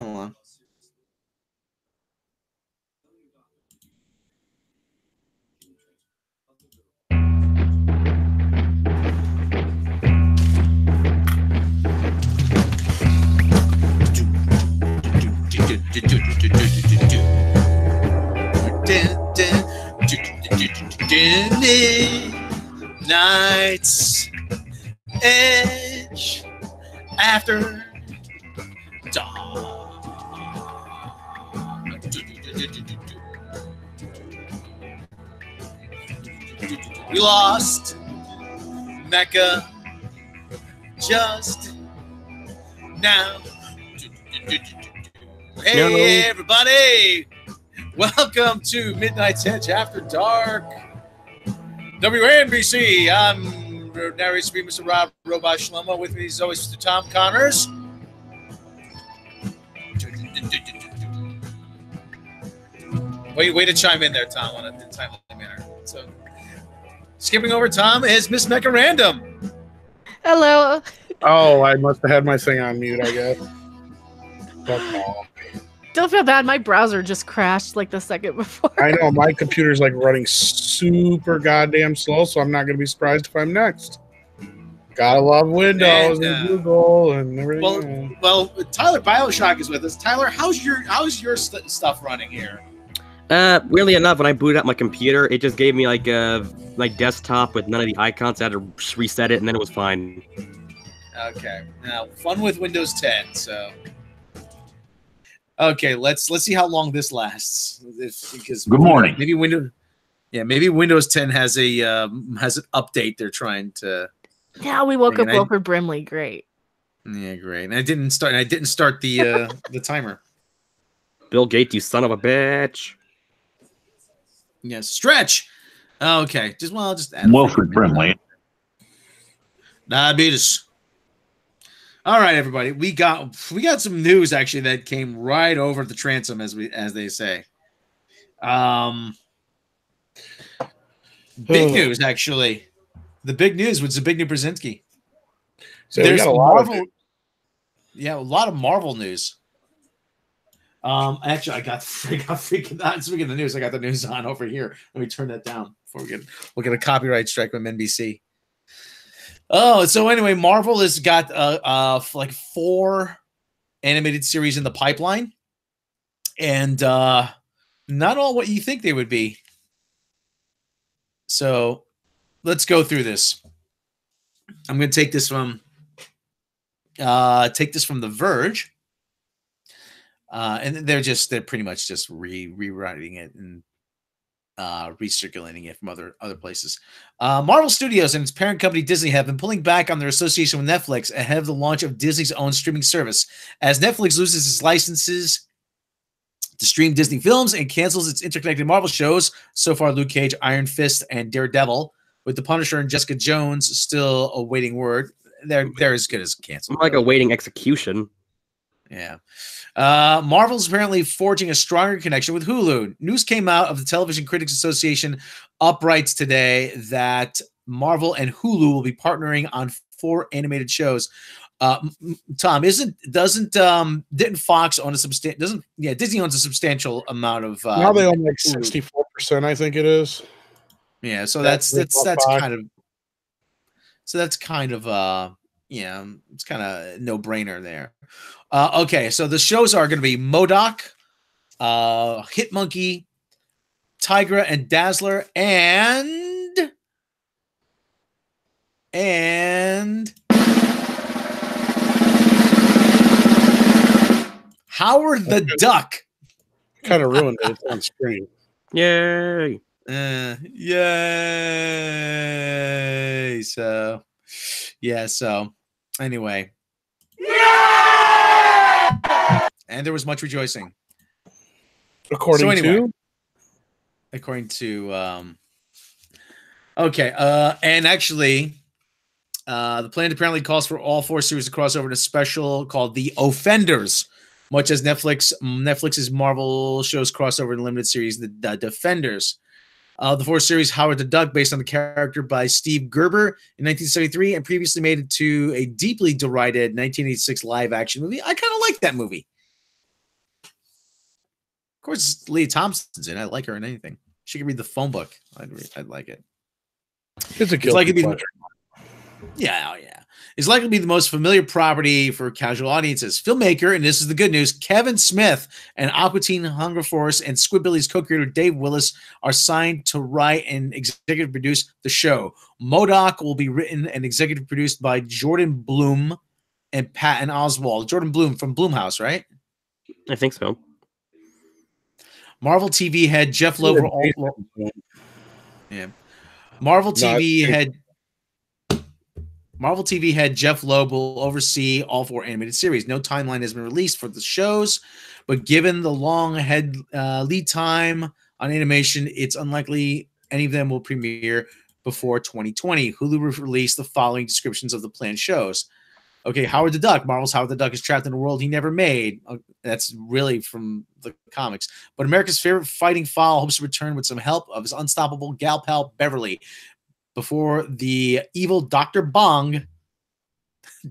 Hold on. Night's Edge after dawn. We lost Mecca just now. Hey, everybody. Welcome to Midnight's Edge After Dark. WNBC. I'm narrator Mr. Rob Robot Shlomo. With me as always, Mr. Tom Connors. Way to chime in there, Tom, on a timely manner. So, skipping over Tom is Miss Mecca Random. Hello. Oh, I must have had my thing on mute, I guess. That's all. Don't feel bad. My browser just crashed like the second before. I know, my computer's like running super goddamn slow, so I'm not going to be surprised if I'm next. Gotta love Windows and Google and everything. Well, Tyler Bioshock is with us. Tyler, how's your stuff running here? Weirdly enough, when I booted up my computer, it just gave me like a desktop with none of the icons. I had to reset it, and then it was fine. Okay. Now, fun with Windows 10. So, okay, let's see how long this lasts. Because good morning. Maybe Windows 10 has an update they're trying to. Yeah, we woke up Wilford Brimley. Great. Yeah, great. And I didn't start the the timer. Bill Gates, you son of a bitch. Yeah, stretch. Okay, just add Wilford Brimley. Diabetes. All right, everybody. We got some news actually that came right over the transom, as they say. Big news, actually. The big news was Zbigniew Brzezinski. So there's a lot of a lot of Marvel news. Actually, I got freaking on. Speaking of the news, I got the news on over here. Let me turn that down before we'll get a copyright strike from NBC. Oh, so anyway, Marvel has got like 4 animated series in the pipeline, and not all what you think they would be. So let's go through this. I'm going to take this from The Verge. And they're pretty much just rewriting it and recirculating it from other places. Marvel Studios and its parent company Disney have been pulling back on their association with Netflix ahead of the launch of Disney's own streaming service, as Netflix loses its licenses to stream Disney films and cancels its interconnected Marvel shows. So far, Luke Cage, Iron Fist, and Daredevil, with The Punisher and Jessica Jones still awaiting word. They're as good as canceled. Like awaiting execution. Yeah. Marvel's apparently forging a stronger connection with Hulu. News came out of the Television Critics Association uprights today that Marvel and Hulu will be partnering on 4 animated shows. Tom, didn't Fox own a substantial? Disney owns a substantial amount of. Now they own like 64%, I think it is. Yeah, so that's kind of. So that's kind of it's kind of no brainer there. Okay, so the shows are going to be MODOK, Hitmonkey, Tigra and Dazzler, and Howard the Duck. Kind of ruined it. It's on screen. Yay. Yay. So, yeah, so anyway. And there was much rejoicing. According to and actually the plan apparently calls for all 4 series to cross over to a special called The Offenders, much as Netflix's Marvel shows cross over in limited series The Defenders. The 4th series, Howard the Duck, based on the character by Steve Gerber in 1973 and previously made it to a deeply derided 1986 live action movie. I kind of like that movie. course, Leah Thompson's in. I like her in anything. She can read the phone book. I'd like it. It's a guilty pleasure. Yeah, oh yeah. It's likely to be the most familiar property for casual audiences. Filmmaker, and this is the good news, Kevin Smith and Aqua Teen Hunger Force and Squidbillies co-creator Dave Willis are signed to write and executive produce the show. MODOK will be written and executive produced by Jordan Bloom and Patton Oswalt. Jordan Bloom from Blumhouse, right? I think so. Marvel TV head Jeff Loeb. Yeah. Marvel TV head Jeff Loeb will oversee all 4 animated series. No timeline has been released for the shows, but given the long lead time on animation, it's unlikely any of them will premiere before 2020. Hulu released the following descriptions of the planned shows. Okay, Howard the Duck. Marvel's Howard the Duck is trapped in a world he never made. That's really from the comics. But America's favorite fighting fowl hopes to return with some help of his unstoppable gal pal Beverly before the evil Dr. Bong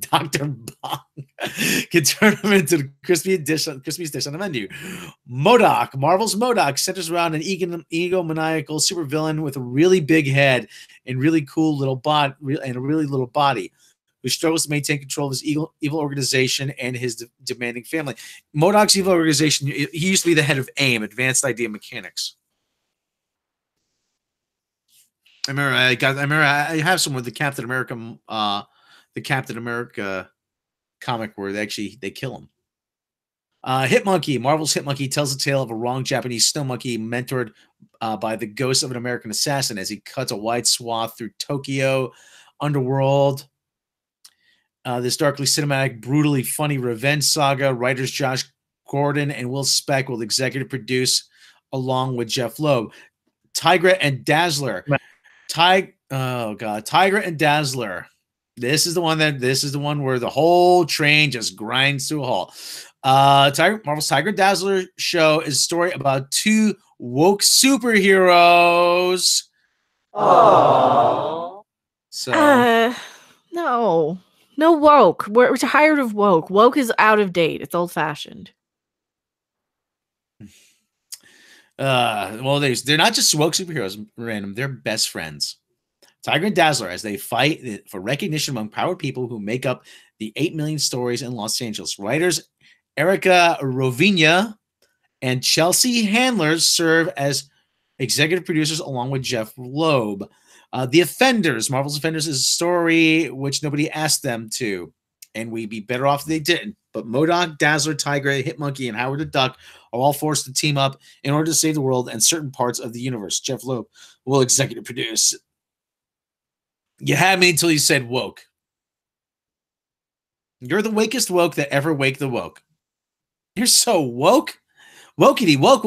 can turn him into the crispy dish on the menu. MODOK. Marvel's MODOK centers around an egomaniacal supervillain with a really big head and really cool little body and a really little body, who struggles to maintain control of his evil organization and his demanding family. MODOK's evil organization, he used to be the head of AIM, Advanced Idea Mechanics. I remember I have some with the Captain America comic where they kill him. Hitmonkey. Marvel's Hitmonkey tells the tale of a wrong Japanese snow monkey mentored by the ghost of an American assassin as he cuts a wide swath through Tokyo underworld. This darkly cinematic, brutally funny revenge saga, writers Josh Gordon and Will Speck will executive produce along with Jeff Loeb. Tigra and Dazzler. Tigra and Dazzler. This is the one where the whole train just grinds to a halt. Marvel's Tigra and Dazzler show is a story about 2 woke superheroes. Oh. So no woke. We're tired of woke. Woke is out of date. It's old fashioned. Well, they're not just woke superheroes, random. They're best friends. Tiger and Dazzler, as they fight for recognition among powered people who make up the 8 million stories in Los Angeles. Writers Erica Rovina and Chelsea Handler serve as executive producers along with Jeff Loeb. The Offenders, Marvel's Offenders, is a story which nobody asked them to, and we'd be better off if they didn't. But MODOK, Dazzler, Tigra, Hitmonkey, and Howard the Duck are all forced to team up in order to save the world and certain parts of the universe. Jeff Loeb will executive produce. You had me until you said woke. You're the wakest woke that ever wake the woke. You're so woke. Wokety, woke.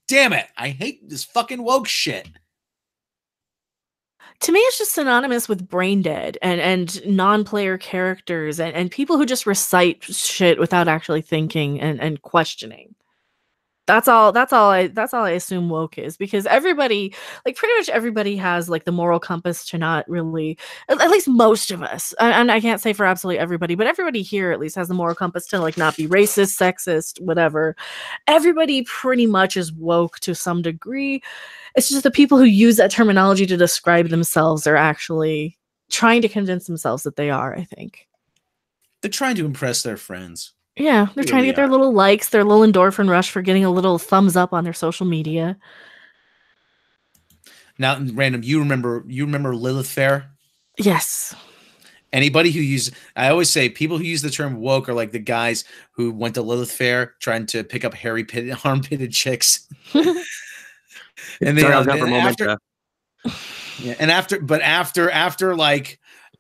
Damn it. I hate this fucking woke shit. To me, it's just synonymous with brain dead and non-player characters and people who just recite shit without actually thinking and questioning. That's all I assume woke is, because everybody, like pretty much everybody has like the moral compass to not really, at least most of us, and I can't say for absolutely everybody, but everybody here at least has the moral compass to like not be racist, sexist, whatever. Everybody pretty much is woke to some degree. It's just the people who use that terminology to describe themselves are actually trying to convince themselves that they are, I think. They're trying to impress their friends. Yeah, they're trying to get their little likes, their little endorphin rush for getting a little thumbs up on their social media. Now, random, you remember Lilith Fair? Yes. Anybody who I always say people who use the term woke are like the guys who went to Lilith Fair trying to pick up armpitted chicks. And they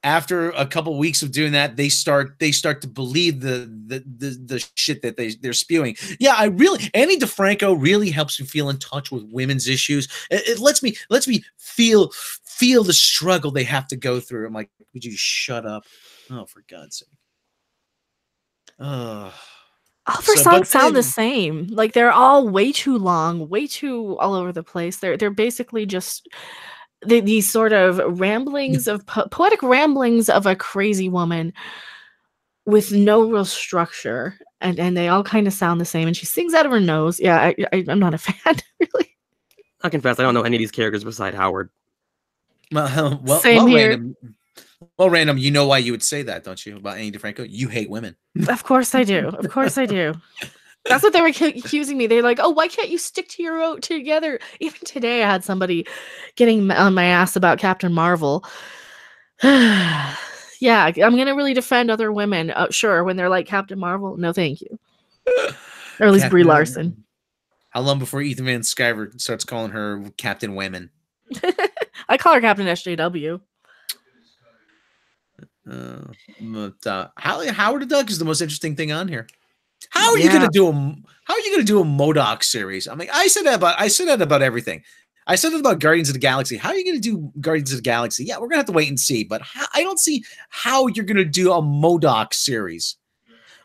after a couple weeks of doing that, they start to believe the shit that they're spewing. Yeah, Annie DeFranco really helps me feel in touch with women's issues. It lets me feel the struggle they have to go through. I'm like, would you shut up? Oh, for God's sake. All their songs sound the same. Like they're all way too long, way too all over the place. They're basically just these sort of ramblings of poetic ramblings of a crazy woman with no real structure. and they all kind of sound the same. And she sings out of her nose. Yeah, I'm not a fan, really. I confess, I don't know any of these characters beside Howard. Same here. Random. Well, Random, you know why you would say that, don't you? About Annie DeFranco? You hate women. Of course I do. Of course I do. That's what they were accusing me. They're like, "Oh, why can't you stick to your own together?" Even today, I had somebody getting on my ass about Captain Marvel. Yeah, I'm gonna really defend other women. Sure, when they're like Captain Marvel, no, thank you. Or at least Brie Larson. How long before Ethan Van Sciver starts calling her Captain Women? I call her Captain SJW. Howard the Duck is the most interesting thing on here. How are you gonna do a MODOK series? I mean, I said that about everything. I said that about Guardians of the Galaxy. How are you gonna do Guardians of the Galaxy? Yeah, we're gonna have to wait and see. But I don't see how you're gonna do a MODOK series.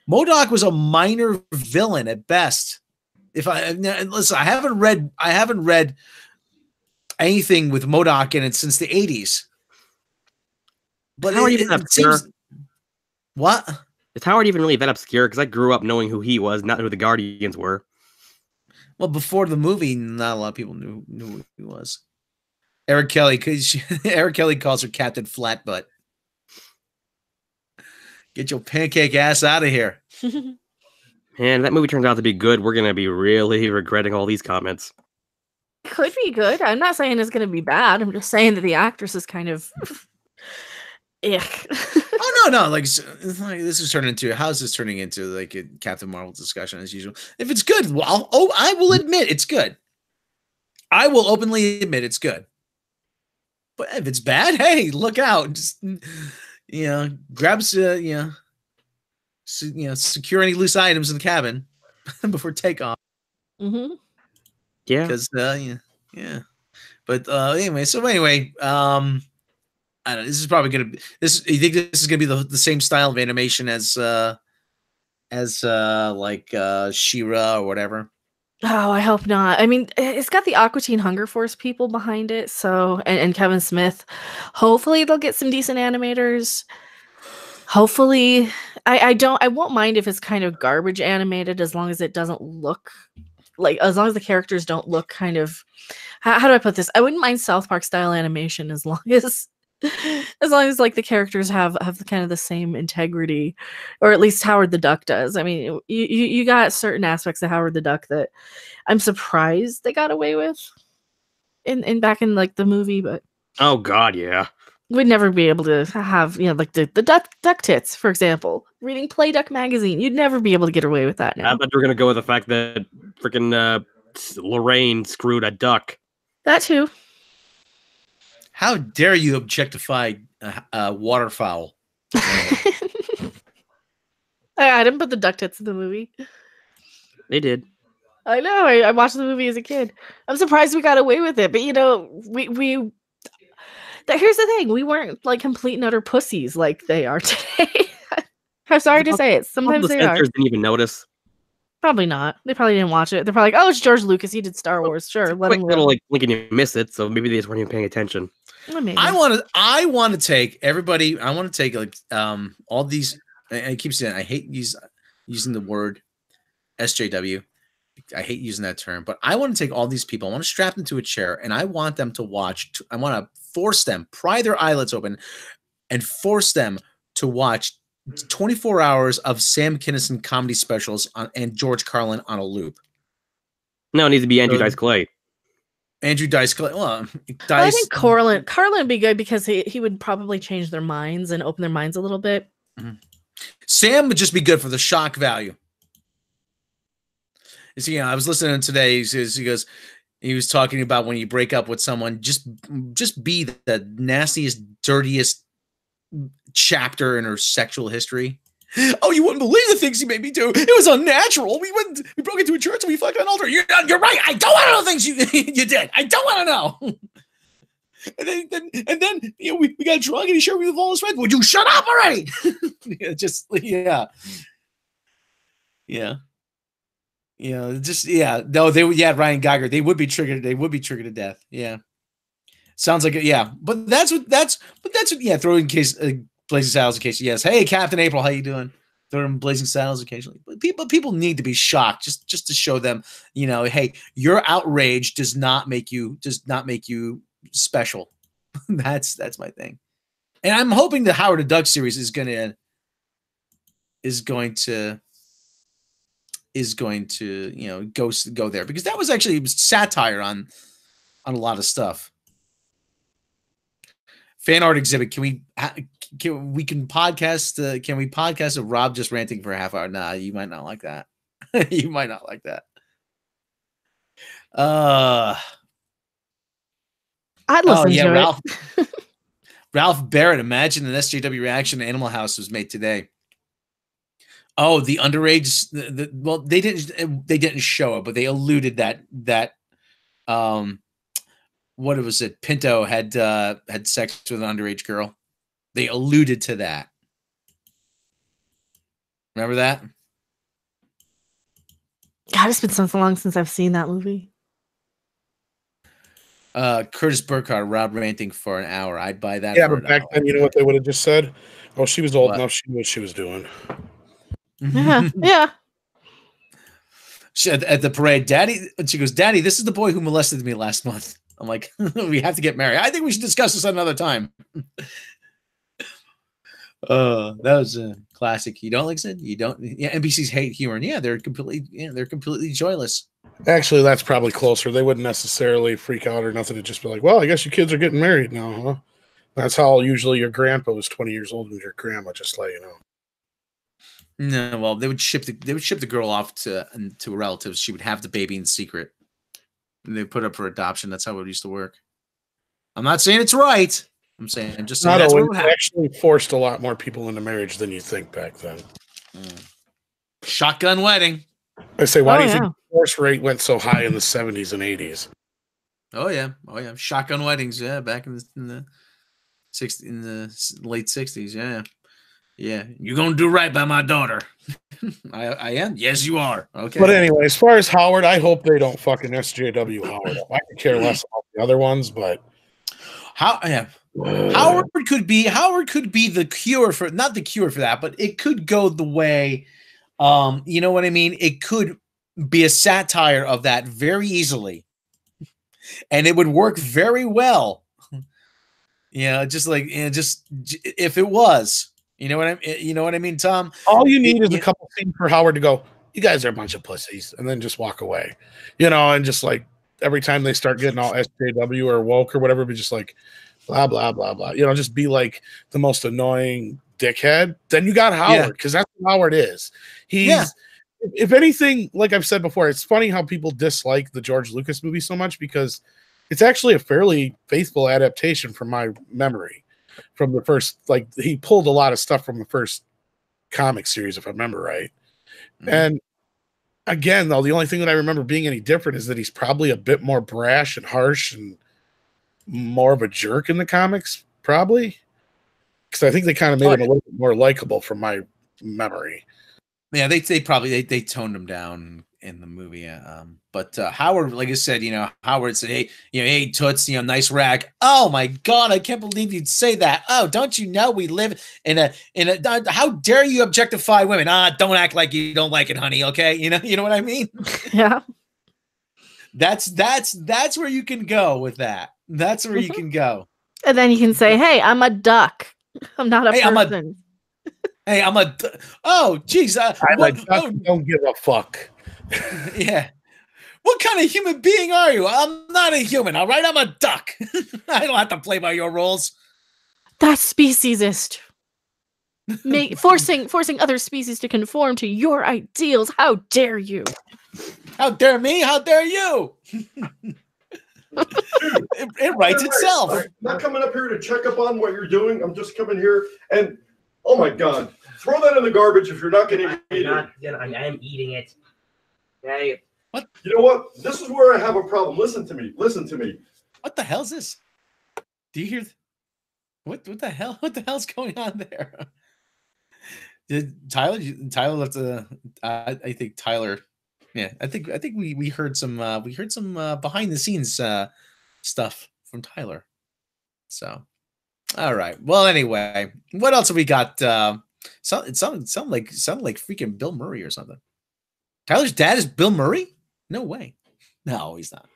MODOK was a minor villain at best. Listen, I haven't read anything with MODOK in it since the 80s. But Howard even obscure? What? Is Howard even really that obscure? Because I grew up knowing who he was, not who the Guardians were. Well, before the movie, not a lot of people knew who he was. Eric Kelly calls her Captain Flatbutt. Get your pancake ass out of here. And that movie turns out to be good. We're going to be really regretting all these comments. Could be good. I'm not saying it's going to be bad. I'm just saying that the actress is kind of... Oh no! Like this is turning into how's this turning into like a Captain Marvel discussion as usual? If it's good, well, I will admit it's good. I will openly admit it's good. But if it's bad, hey, look out! Just grab secure any loose items in the cabin before takeoff. Mm-hmm. Yeah. Because yeah. But anyway, I don't know. This is probably gonna be this. You think this is gonna be the same style of animation as She-Ra or whatever? Oh, I hope not. I mean, it's got the Aqua Teen Hunger Force people behind it, so and Kevin Smith. Hopefully, they'll get some decent animators. Hopefully, I won't mind if it's kind of garbage animated as long as it doesn't look like as long as the characters don't look kind of how do I put this? I wouldn't mind South Park style animation as long as like the characters have kind of the same integrity, or at least Howard the Duck does. I mean, you got certain aspects of Howard the Duck that I'm surprised they got away with in back in like the movie, but oh god, yeah, we'd never be able to have like the duck tits, for example. Reading Play Duck magazine, you'd never be able to get away with that now. I thought you were gonna go with the fact that freaking Lorraine screwed a duck. That too. How dare you objectify waterfowl? I didn't put the duck tits in the movie. They did. I know. I watched the movie as a kid. I'm surprised we got away with it. But here's the thing: we weren't like complete and utter pussies like they are today. I'm sorry to say it. Sometimes they are. Didn't even notice. Probably not. They probably didn't watch it. They're probably like, "Oh, it's George Lucas. He did Star Wars. Sure, let him." Little like blink and you miss it. So maybe they just weren't even paying attention. Well, maybe. I want to take everybody. I want to take like all these. I keep saying I hate using the word SJW. I hate using that term, but I want to take all these people. I want to strap them to a chair, and I want them to watch. I want to force them, pry their eyelids open, and force them to watch 24 hours of Sam Kinison comedy specials and George Carlin on a loop. No, it needs to be Andrew Dice Clay. Andrew Dice Clay. Well, I think Carlin would be good because he would probably change their minds and open their minds a little bit. Mm-hmm. Sam would just be good for the shock value. You see, I was listening today. He was talking about when you break up with someone, just be the nastiest, dirtiest chapter in her sexual history. Oh, you wouldn't believe the things he made me do. It was unnatural. We broke into a church and we fucked an altar. You're right. I don't want to know things you did. I don't want to know. And then we got drunk and he shared with all his friends. Would you shut up already? No, Ryan Geiger. They would be triggered. They would be triggered to death. Yeah. Sounds like it. Yeah. But that's what throw in case places house in case. Yes. Hey, Captain April, how you doing? throw them Blazing Saddles occasionally. But people need to be shocked just to show them, hey, your outrage does not make you special. That's my thing. And I'm hoping the Howard the Duck series is going to go there, because that was actually satire on a lot of stuff. Fan art exhibit. Can we podcast of Rob just ranting for a half hour? Nah, you might not like that. You might not like that. I'd listen to Ralph, it. Ralph Barrett. Imagine an SJW reaction to Animal House was made today. Oh, the underage. Well, they didn't show it, but they alluded that what was it? Pinto had sex with an underage girl. They alluded to that. Remember that? God, it's been so long since I've seen that movie. Curtis Burkhardt, Rob ranting for an hour. I'd buy that. Yeah, but back then, you know what they would have just said? Oh, she was old enough. She knew what she was doing. Yeah, yeah. She, at the parade, Daddy. She goes, Daddy, this is the boy who molested me last month. I'm like, we have to get married. I think we should discuss this another time. That was a classic. You don't like it? You don't. Yeah, NBC's hate humor. And yeah, they're completely joyless. Actually, that's probably closer. They wouldn't necessarily freak out or nothing. To just be like, well, I guess your kids are getting married now, huh? That's how usually your grandpa was 20 years older than your grandma. Just let you know. No, well, they would ship the girl off to relatives. She would have the baby in secret. And they put up for adoption. That's how it used to work. I'm not saying it's right. I'm saying that's what would happen. Actually forced a lot more people into marriage than you think back then. Shotgun wedding. I say, why do you think the divorce rate went so high in the 70s and 80s? Oh yeah. Shotgun weddings, yeah, back in the late 60s, yeah. Yeah, you're gonna do right by my daughter. I am. Yes, you are. Okay. But anyway, as far as Howard, I hope they don't fucking SJW Howard. I could care less about the other ones, but Howard could be the cure for, not the cure for that, but it could go the way. You know what I mean? It could be a satire of that very easily, and it would work very well. Just if it was. You know what I mean, Tom? All you need is a couple things for Howard to go, you guys are a bunch of pussies, and then just walk away. And just like every time they start getting all SJW or woke or whatever, be just like blah blah blah blah. Just be like the most annoying dickhead. Then you got Howard, because that's what Howard is. If anything, like I've said before, it's funny how people dislike the George Lucas movie so much, because it's actually a fairly faithful adaptation from my memory. From the first, like, he pulled a lot of stuff from the first comic series, if I remember right. Mm-hmm. And again, though, the only thing that I remember being any different is that he's probably a bit more brash and harsh and more of a jerk in the comics, probably. Because I think they kind of made him a little bit more likable from my memory. Yeah, they toned him down in the movie. But Howard, like I said, Howard said, hey, Toots, nice rag. Oh my God, I can't believe you'd say that. Oh, don't you know we live in a how dare you objectify women? Don't act like you don't like it, honey. Okay, you know what I mean? Yeah. That's where you can go with that. That's where you can go. And then you can say, hey, I'm a duck. I'm not a person. Oh, geez. Don't give a fuck. Yeah. What kind of human being are you? I'm not a human, all right? I'm a duck. I don't have to play by your rules. That's speciesist. Forcing other species to conform to your ideals. How dare you? How dare me? How dare you? It writes itself. I'm not coming up here to check up on what you're doing. I'm just coming here and, oh my God, throw that in the garbage if you're not going to eat it. I am eating it. Hey. What? You know what? This is where I have a problem. Listen to me. What the hell is this? Do you hear? What the hell? What the hell's going on there? Did Tyler left I think Tyler. Yeah, I think we heard some behind the scenes stuff from Tyler. So, all right. Well, anyway, what else have we got? It sounded like freaking Bill Murray or something. Tyler's dad is Bill Murray? No way. No, he's not.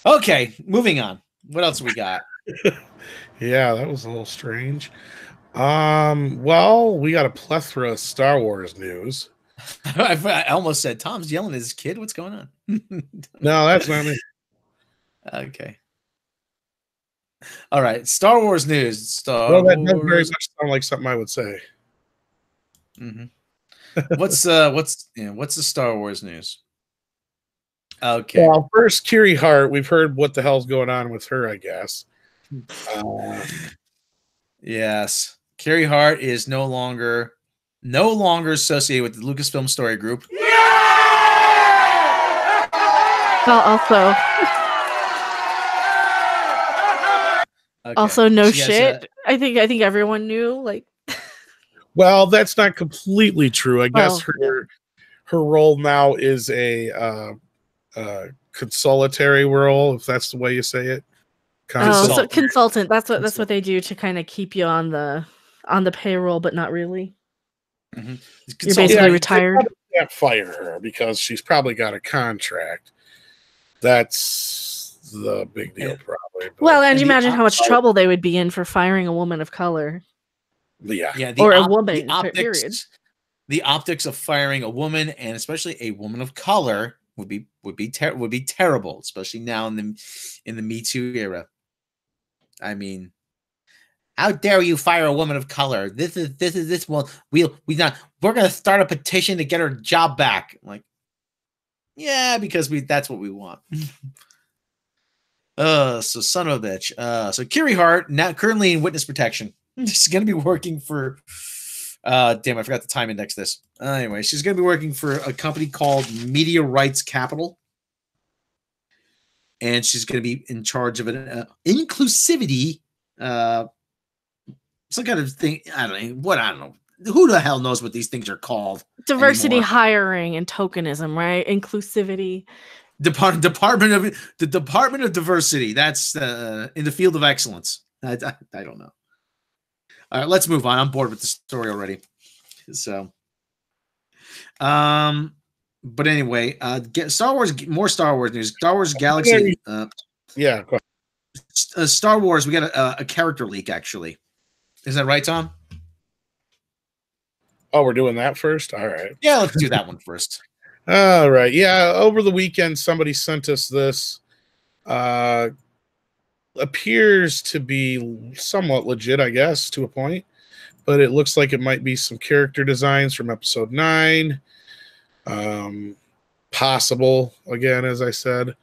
Okay, moving on. What else we got? Yeah, that was a little strange. Well, we got a plethora of Star Wars news. I almost said Tom's yelling at his kid. What's going on? No, that's not me. Okay. All right. Star Wars news. Well, that does very much sound like something I would say. What's the Star Wars news? Okay. Well, first, Kiri Hart. We've heard what the hell's going on with her, I guess. Yes. Kiri Hart is no longer associated with the Lucasfilm Story Group. Well, also, Okay. also no She has shit. I think everyone knew. Like, Well, that's not completely true. I guess Well, her role now is a consolatory role, if that's the way you say it. so consultant. That's what they do to kind of keep you on the payroll, but not really. Mm-hmm. You're basically retired. They can't fire her because she's probably got a contract. That's the big deal, probably. But, Well, and you imagine how much trouble they would be in for firing a woman of color. yeah, Or a woman, period. The optics of firing a woman, and especially a woman of color, would be terrible, especially now in the Me Too era. I mean, how dare you fire a woman of color? This one we're gonna start a petition to get her job back. I'm like, yeah, because that's what we want. So son of a bitch. So Kiri Hart, now currently in witness protection. She's gonna be working for damn, I forgot the time index this. Anyway, she's gonna be working for a company called Media Rights Capital. And she's gonna be in charge of an inclusivity some kind of thing. I don't know. Who the hell knows what these things are called? Diversity anymore? Hiring and tokenism, right? Inclusivity. Department of Diversity. That's in the field of excellence. I don't know. All right, let's move on. I'm bored with the story already. So, but anyway, get more Star Wars news. Star Wars Galaxy. Yeah. Go ahead. Star Wars. We got a character leak. Actually, is that right, Tom? Oh, we're doing that first. All right. Yeah, let's do that one first. All right. Yeah. Over the weekend, somebody sent us this. Appears to be somewhat legit, I guess, to a point, but it looks like it might be some character designs from episode 9. Possible, again, as I said.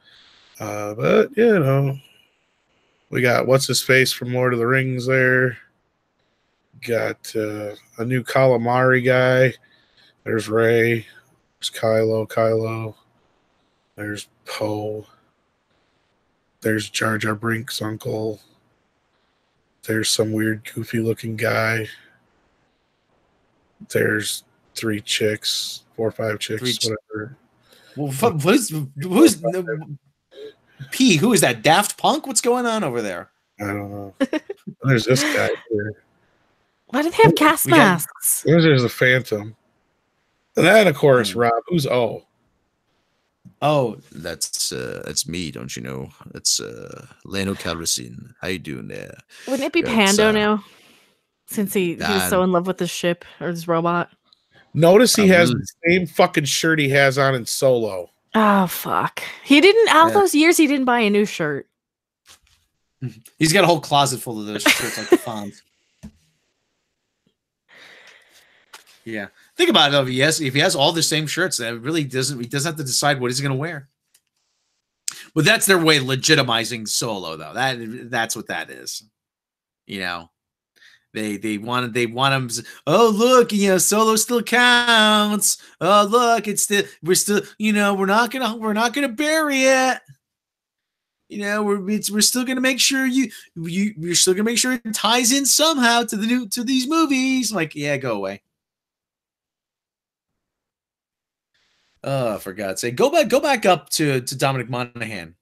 But, you know, we got what's his face from Lord of the Rings there. Got a new calamari guy. There's Rey. There's Kylo. There's Poe. There's Jar Jar Brink's uncle. There's some weird, goofy-looking guy. There's 4 or 5 chicks, whatever. Well, who's P? Who is that? Daft Punk? What's going on over there? I don't know. There's this guy here. Why do they have gas masks? There's a Phantom. And then, of course, Rob. Who's O? Oh, that's me, don't you know? That's Lando Calrissian. How you doing there? Wouldn't it be Pando now? Since he was so in love with the ship or his robot. Notice he has the same fucking shirt he has on in Solo. Oh, fuck. He didn't, all those years, he didn't buy a new shirt. He's got a whole closet full of those shirts like the Fonz. Yeah. Think about it though. If he has all the same shirts, that really doesn't. He doesn't have to decide what he's going to wear. But that's their way of legitimizing Solo, though. That's what that is. You know, they want him. Oh, look, Solo still counts. Oh, look, we're still. We're not gonna bury it. We're still gonna make sure you're still gonna make sure it ties in somehow to these movies. Like, yeah, go away. Oh, for God's sake. Go back up to Dominic Monaghan.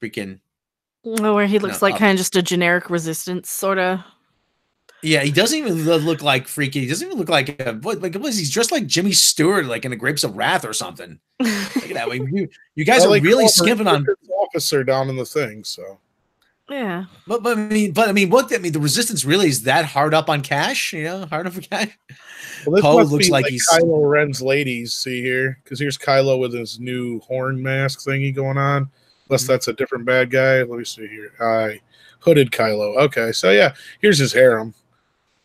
Freaking. Where he looks like kind of just a generic resistance, sort of. Yeah, he doesn't even look like freaky. He doesn't even look like what is he's dressed like Jimmy Stewart, like in the Grapes of Wrath or something. Look at that. You guys are really skimping on officer down in the thing. So yeah, but I mean, the Resistance really is that hard up on cash. You know, hard up for cash. Well, this Poe must looks be like like he's Kylo Ren's ladies. See here, because here's Kylo with his new horn mask thingy going on. Unless that's a different bad guy. Let me see here. Hooded Kylo. Okay, so yeah, here's his harem.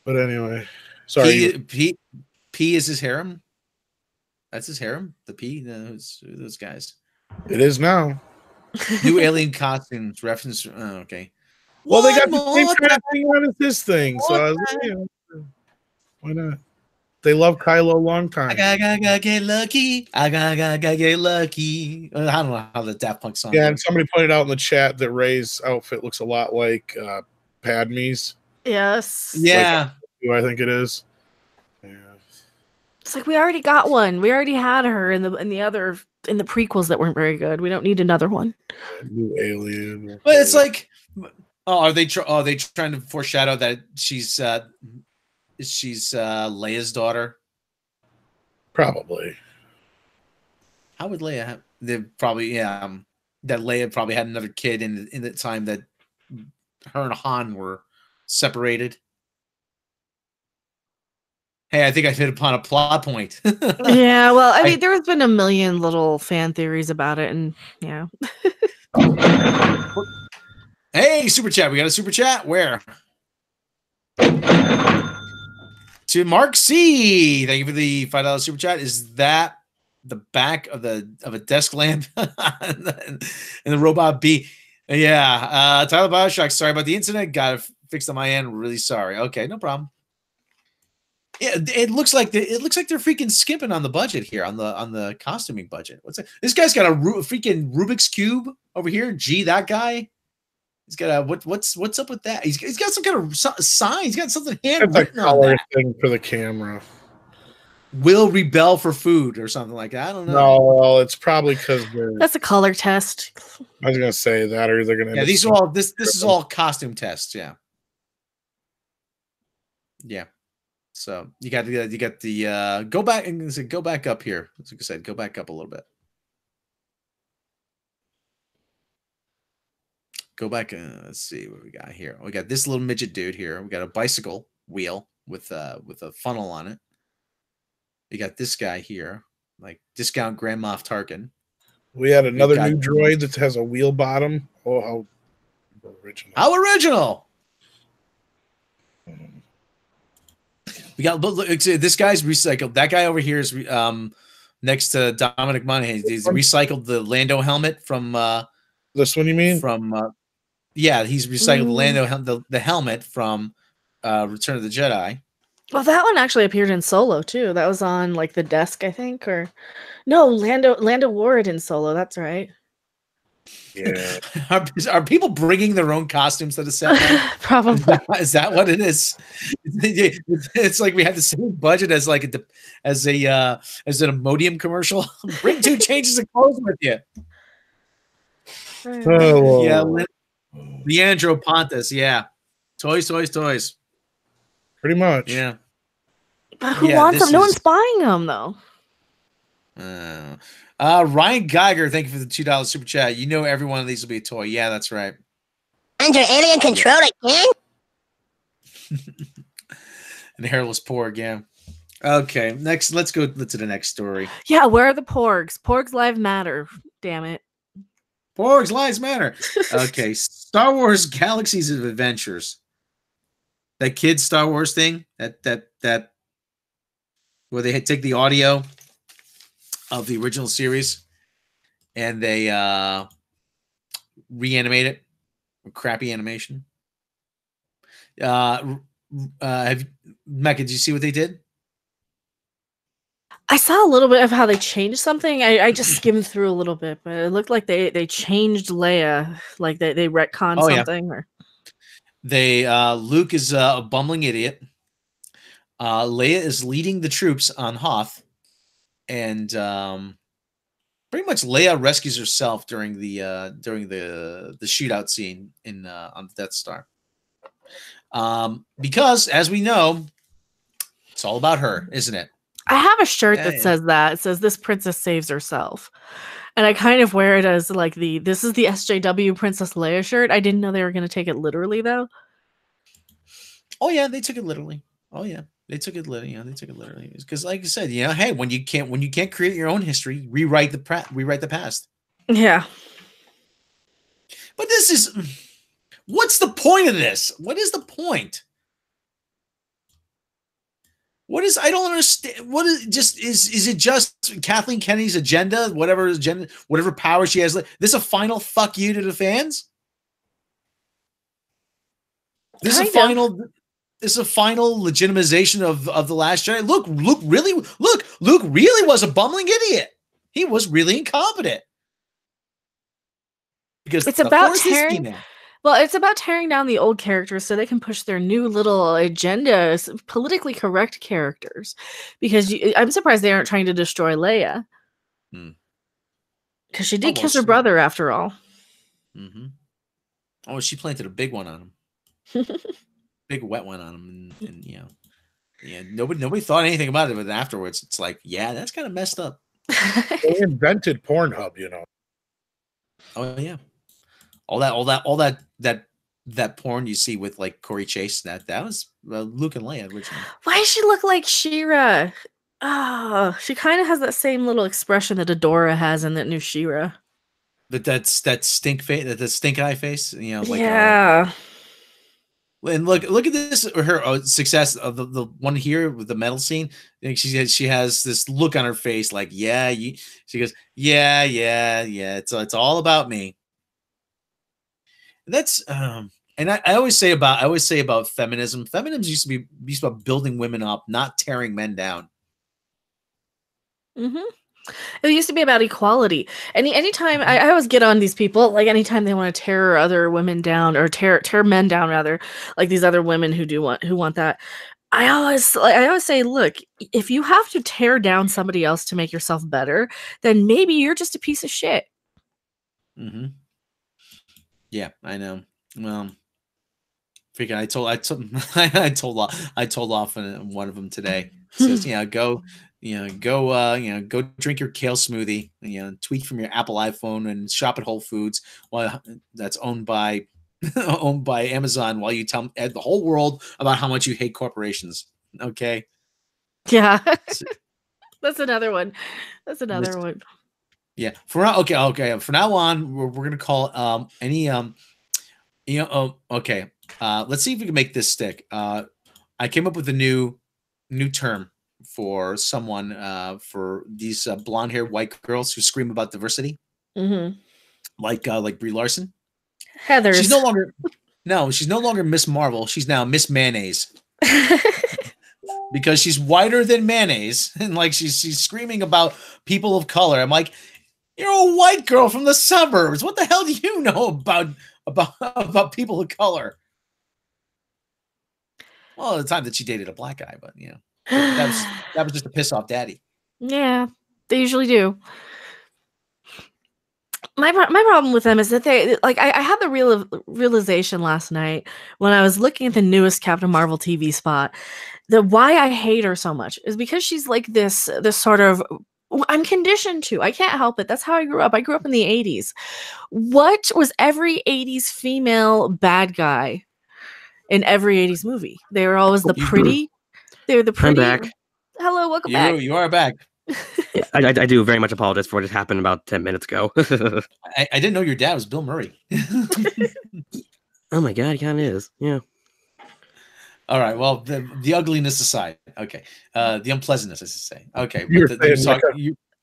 But anyway, sorry. P is his harem. That's his harem. The P. Those guys. It is now. New alien costumes. Reference. Oh, okay. Well, they got the same kind of thing on as this thing, so why not? They love Kylo a long time. I gotta get lucky. I gotta get lucky. I don't know how the Daft Punk song. Yeah, and somebody pointed out in the chat that Rey's outfit looks a lot like Padme's. yes, Yeah. I think it is. Yeah. It's like we already got one. We already had her in the prequels that weren't very good. We don't need another one. New alien. But it's like, are they trying to foreshadow that she's Leia's daughter? Probably. How would Leia have? They probably that Leia probably had another kid in the time that her and Han were separated. Hey, I think I hit upon a plot point. Yeah, well, I mean, there's been a million little fan theories about it, and yeah. Hey, super chat. We got a super chat. Where? To Mark C. Thank you for the $5 super chat. Is that the back of a desk lamp and the robot B? Yeah. Tyler Bioshock. Sorry about the incident. Got it fixed on my end. Really sorry. Okay, no problem. Yeah, it looks like they're freaking skipping on the budget here on the costuming budget. What's that? This guy's got a freaking Rubik's cube over here. Gee, that guy. He's got a what's up with that? He's got some kind of sign. He's got something handwritten on that thing for the camera. Will rebel for food or something like that. I don't know. No, well, it's probably because that's a color test. I was gonna say that, or they're gonna. Yeah, these are all this is all costume tests. Yeah. Yeah. So you got the go back and go back up here. As I said, go back up a little bit. Go back. Let's see what we got here. We got this little midget dude here. We got a bicycle wheel with a funnel on it. We got this guy here, like discount Grand Moff Tarkin. We had another new droid that has a wheel bottom. Oh, how original! How original! We got look, this guy's recycled. That guy over here is next to Dominic Monaghan. He's recycled the Lando helmet from this one. You mean from? Yeah, he's recycled the Lando the helmet from Return of the Jedi. Well, that one actually appeared in Solo too. That was on like the desk, I think, or no, Lando wore it in Solo. That's right. Yeah. Are people bringing their own costumes to the set? Probably. Is that what it is? It's like we had the same budget as like as an Imodium commercial. Bring 2 changes of clothes with you. Oh. Yeah, Leandro Pontus. Yeah, toys. Pretty much. Yeah. But who wants them? No one's buying them though. Ryan Geiger, thank you for the $2 super chat. You know every one of these will be a toy. Yeah, that's right. Under alien control again? And the hairless porg, yeah. Okay, next, let's go to the next story. Yeah, where are the porgs? Porgs lives matter. Damn it. Porgs lives matter. Okay, Star Wars Galaxies of Adventures. That kid Star Wars thing, that where they take the audio of the original series and they reanimate it with crappy animation. Mecca, did you see what they did? I saw a little bit of how they changed something. I just skimmed through a little bit, but it looked like they changed Leia, like they retconned something. Yeah. Or they Luke is a bumbling idiot. Leia is leading the troops on Hoth. And pretty much Leia rescues herself during the shootout scene in on the Death Star. Because as we know, it's all about her, isn't it? I have a shirt that says that. It says, "This princess saves herself." And I kind of wear it as like this is the SJW Princess Leia shirt. I didn't know they were going to take it literally though. Oh yeah, they took it literally. Oh yeah, they took it literally. They took it literally because, like I said, hey, when you can't create your own history, rewrite the past. Yeah. But this is, what's the point of this? What is the point? I don't understand. What is it just Kathleen Kennedy's agenda? Whatever power she has. This a final fuck you to the fans? This is a final legitimization of the Last Jedi. Luke really was a bumbling idiot. He was really incompetent. Because it's about tearing. Well, it's about tearing down the old characters so they can push their new little agendas, politically correct characters. Because I'm surprised they aren't trying to destroy Leia. Because she did kiss her brother after all. Mm-hmm. Oh, she planted a big one on him. Big wet one on him. And yeah, nobody thought anything about it, but afterwards it's like, yeah, that's kind of messed up. They invented Pornhub, Oh yeah. All that porn you see with like Corey Chase, that was Luke and Leia originally. Why does she look like She-Ra? Oh, she kind of has that same little expression that Adora has in that new She-Ra. That stink face, that stink eye face, like yeah. And look at this, her success of the one here with the metal scene. She has this look on her face like, she goes, yeah, it's all about me. That's and I always say about feminism. Feminism used to be about building women up, not tearing men down. Mm-hmm. It used to be about equality. Anytime I always get on these people, like anytime they want to tear other women down or tear men down, rather, like these other women who want that. I always say, look, if you have to tear down somebody else to make yourself better, then maybe you're just a piece of shit. Mm-hmm. Yeah, I know. Well, freaking, I told off on one of them today. It says, go drink your kale smoothie, tweet from your Apple iPhone and shop at Whole Foods while that's owned by Amazon, while you tell the whole world about how much you hate corporations. Okay. Yeah. That's another one. One. Yeah. Okay. From now on, we're gonna call any okay. Let's see if we can make this stick. I came up with a new term for someone for these blonde-haired white girls who scream about diversity. Mm-hmm. Like Brie Larson. Heather. She's no longer Miss Marvel. She's now Miss Mayonnaise. Because she's whiter than mayonnaise, and like she's screaming about people of color. I'm like, you're a white girl from the suburbs. What the hell do you know about people of color? Well, at the time that she dated a black guy, but that was just to piss off daddy. Yeah, they usually do. My problem with them is that they I had the realization last night when I was looking at the newest Captain Marvel TV spot that why I hate her so much is because she's like this sort of, I'm conditioned to. I can't help it. That's how I grew up. I grew up in the 80s. What was every 80s female bad guy in every 80s movie? They were always the pretty. They were the pretty. I'm back. Hello, welcome back. You are back. Yeah, I do very much apologize for what just happened about 10 minutes ago. I didn't know your dad was Bill Murray. Oh my god, he kind of is. Yeah. All right. Well, the ugliness aside, okay. The unpleasantness, as to say, okay.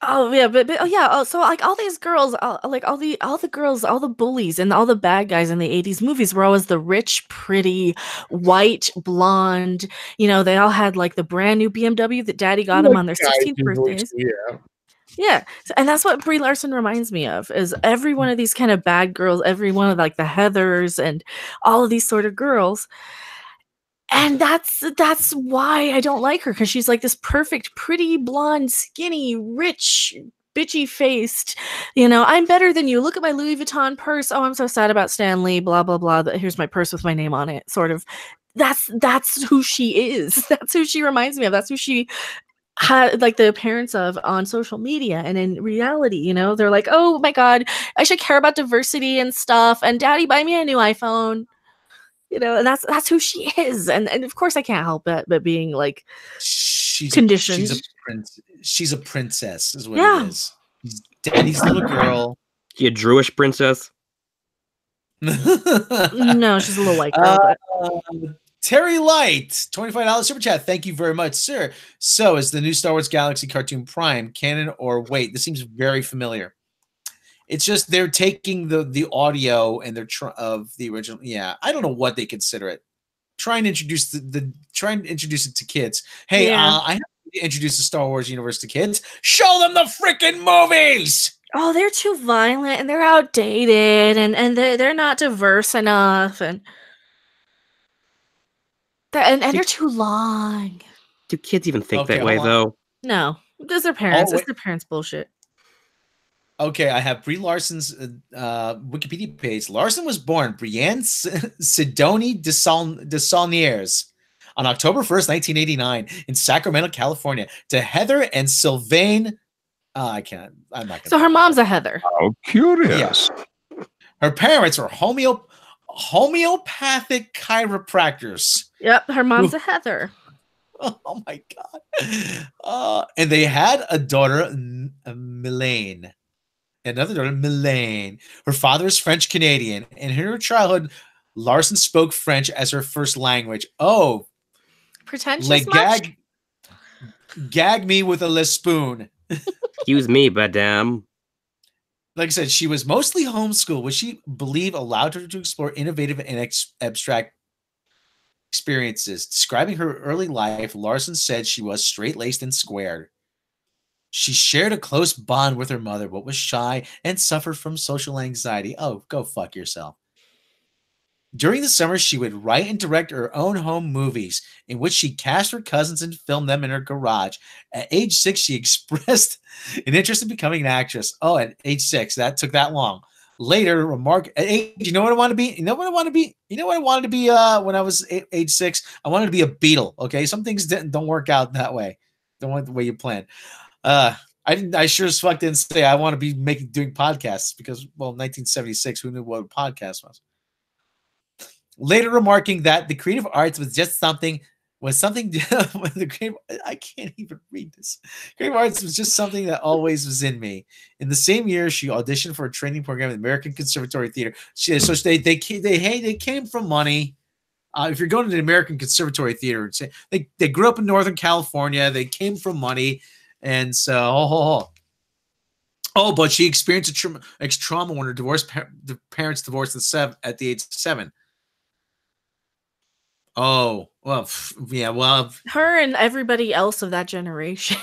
Oh yeah, but yeah. Oh, so like all these girls, like all the girls, all the bullies, and all the bad guys in the 80s movies were always the rich, pretty, white, blonde. They all had like the brand new BMW that Daddy got them on their 16th birthdays. Yeah. Yeah, and that's what Brie Larson reminds me of. Is every one of these kind of bad girls, every one of like the Heathers and all of these sort of girls. And that's why I don't like her, because she's like this perfect, pretty, blonde, skinny, rich, bitchy faced. I'm better than you. Look at my Louis Vuitton purse. Oh, I'm so sad about Stan Lee. Blah blah blah. Here's my purse with my name on it. Sort of. that's who she is. That's who she reminds me of. That's who she had, like, the appearance of on social media and in reality. You know, they're like, oh my god, I should care about diversity and stuff. And Daddy, buy me a new iPhone. You know, and that's who she is. And of course, I can't help it but being like conditioned. She's a princess, is what Yeah. it is. She's Daddy's little girl. She a Jewish princess? No, she's a little white girl. But Terry Light, $25 super chat. Thank you very much, sir. So, is the new Star Wars Galaxy cartoon Prime canon or wait? This seems very familiar. It's just they're taking the audio and they're of the original. Yeah, I don't know what they consider it. Try and introduce try and introduce it to kids. Hey, Yeah. I have to introduce the Star Wars universe to kids. Show them the freaking movies. oh, they're too violent and they're outdated and they're not diverse enough and they're too long. Do kids even think Okay, that way, hold on. though? No, it's their parents. wait. It's their parents' bullshit. Okay, I have Brie Larson's Wikipedia page. Larson was born Brienne Sidoni de Saulniers on October 1st, 1989 in Sacramento, California to Heather and Sylvain. I'm not going to. So her mom's a Heather. How curious. Her parents were homeopathic chiropractors. Yep, her mom's a Heather. Oh my God. And they had a daughter, Melaine. Another daughter, Melaine. Her father is French Canadian. And in her childhood, Larson spoke French as her first language. Oh, Pretentious like much? gag me with a spoon. Excuse me, madame. Like I said, she was mostly homeschooled, which she believed allowed her to explore innovative and abstract experiences. Describing her early life, Larson said she was straight-laced and squared. She shared a close bond with her mother, but was shy and suffered from social anxiety. Oh, go fuck yourself. During the summer, she would write and direct her own home movies, in which she cast her cousins and filmed them in her garage. At age 6, she expressed an interest in becoming an actress. Oh, at age 6, that took that long. Later, remark at age, you know what I want to be? You know what I want to be? You know what I wanted to be when I was age 6? I wanted to be a Beatle. Okay, some things don't work out that way. Don't want the way you planned. I sure as fuck didn't say I want to be doing podcasts because, well, 1976, who knew what a podcast was? Later remarking that the creative arts was something the creative, I can't even read this. Creative arts was just something that always was in me. In the same year, she auditioned for a training program at the American Conservatory Theater. They came from money. If you're going to the American Conservatory Theater, they grew up in Northern California. They came from money. And so, but she experienced a trauma when her the parents divorced at the age of 7. Oh, well, yeah, well. Her and everybody else of that generation.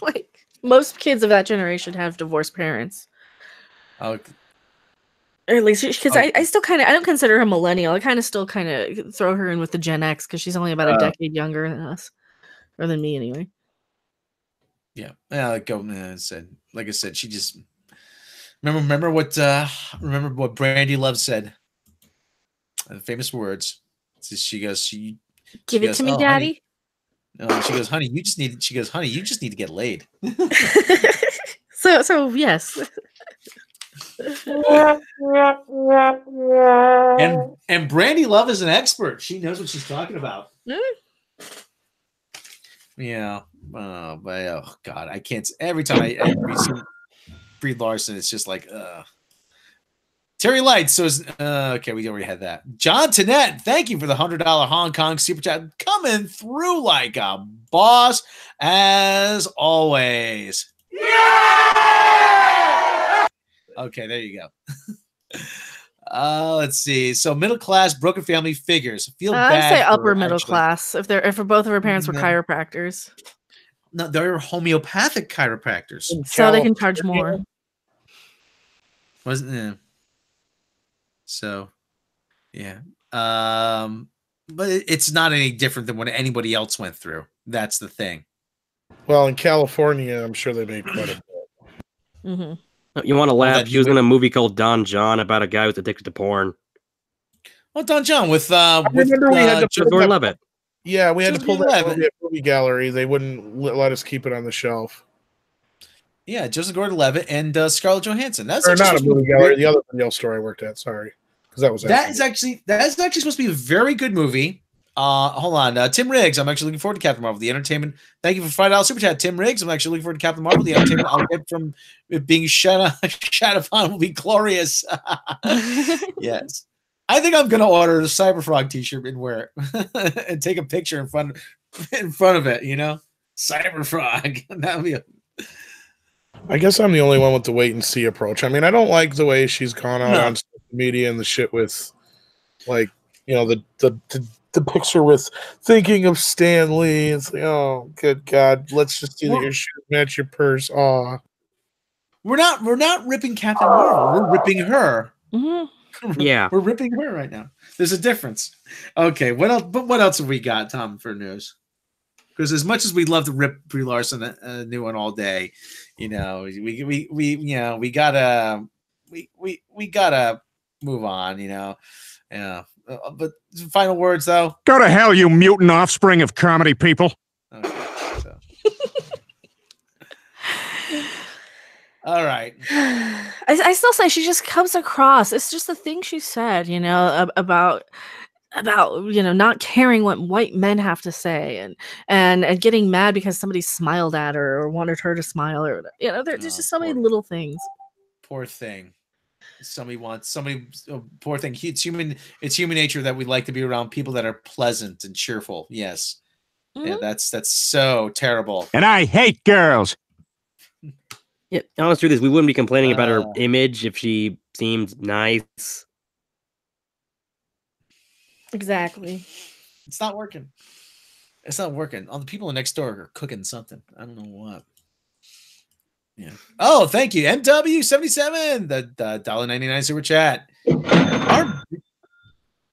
Like, most kids of that generation have divorced parents. Oh. Or at least, because I still kind of, I don't consider her a millennial. I kind of still kind of throw her in with the Gen X because she's only about a decade younger than us. Or than me, anyway. Yeah, like I said, she just remember what Brandy Love said. The famous words. She goes, give it to me, Daddy. No, she goes, honey, you just need to get laid. So yes. and Brandy Love is an expert. She knows what she's talking about. Yeah. But God, I can't. Every time I see Brie Larson, it's just like, Terry Light. So okay, we already had that. John Tennant, thank you for the $100 Hong Kong super chat, coming through like a boss as always. Yeah! Okay, there you go. Let's see. So middle class, broken family figures. Feel bad. I'd say upper middle class if both of her parents were chiropractors. No, they're homeopathic chiropractors, so they can charge more. Wasn't it? So, yeah. But it's not any different than what anybody else went through. That's the thing. Well, in California, I'm sure they made quite a bit. You want to laugh? She was in a movie called Don John about a guy who's addicted to porn. Well done, John. With I remember we had to Joseph Gordon-Levitt. Yeah, we had to pull that Gordon-Levitt. movie at movie gallery. They wouldn't let us keep it on the shelf. Yeah, Joseph Gordon-Levitt and Scarlett Johansson. That's Or actually not a supposed to be movie gallery. The other Danielle store I worked at. Sorry, because that was that is actually supposed to be a very good movie. Hold on, Tim Riggs. I'm actually looking forward to Captain Marvel, the entertainment. Thank you for $5 super chat, Tim Riggs. I'm actually looking forward to Captain Marvel, the entertainment I'll get from it being shat upon will be glorious. Yes, I think I'm gonna order the Cyberfrog T-shirt and wear it and take a picture in front of it. You know, Cyberfrog. That would be. I guess I'm the only one with the wait and see approach. I mean, I don't like the way she's gone out on social media and the shit with, like, you know, the picture with thinking of Stan Lee. It's like, oh, good God, let's just see that your shoes match your purse. Aw. We're not ripping Captain Marvel. We're ripping her. Mm-hmm. Yeah, we're ripping her right now. There's a difference. Okay, what else? But what else have we got, Tom, for news? Because as much as we'd love to rip Brie Larson a new one all day, you know, we gotta move on, you know. Yeah. But final words though. Go to hell, you mutant offspring of comedy people. Okay, so. All right. I still say she just comes across. It's just the thing she said, you know, about you know, not caring what white men have to say and getting mad because somebody smiled at her or wanted her to smile, or you know, there's just so many little things. Poor thing. Poor thing. It's human nature that we like to be around people that are pleasant and cheerful. Yes. Mm-hmm. Yeah, that's so terrible. And I hate girls. Yeah, honest truth is we wouldn't be complaining about her image if she seemed nice. Exactly. It's not working. All the people next door are cooking something. I don't know what. Yeah. Oh, thank you, MW77. The $1.99 super chat.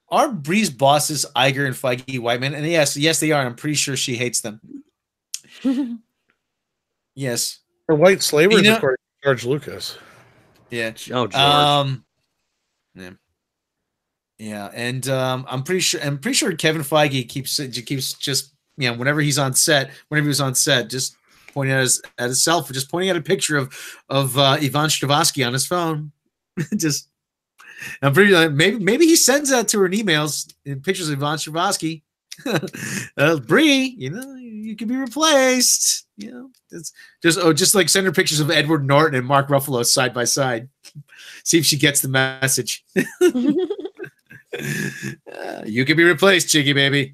Are Bree's bosses Iger and Feige white men? And yes, they are. I'm pretty sure she hates them. Yes. Her white slavers, according to George Lucas. Yeah. Oh, George. Yeah. Yeah, and I'm pretty sure Kevin Feige keeps just, you know, whenever he was on set, just pointing at himself, just pointing at a picture of Yvonne Strahovski on his phone. Just, I'm pretty like maybe he sends that to her in emails in pictures of Yvonne Strahovski. Bree, you know, you can be replaced. You know, it's just like send her pictures of Edward Norton and Mark Ruffalo side by side. See if she gets the message. You can be replaced, Jiggy baby.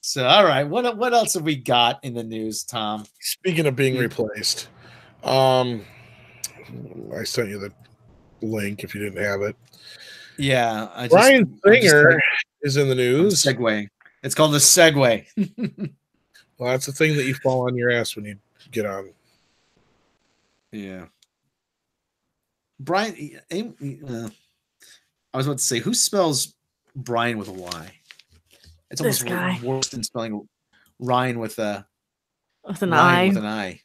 So, all right, what else have we got in the news, Tom? Speaking of being replaced, I sent you the link if you didn't have it. Yeah, Bryan Singer is in the news. Segue. It's called the segue. Well, that's the thing that you fall on your ass when you get on. Yeah. Brian, I was about to say, who spells Brian with a Y? It's almost worse than spelling Ryan with an I. With an I.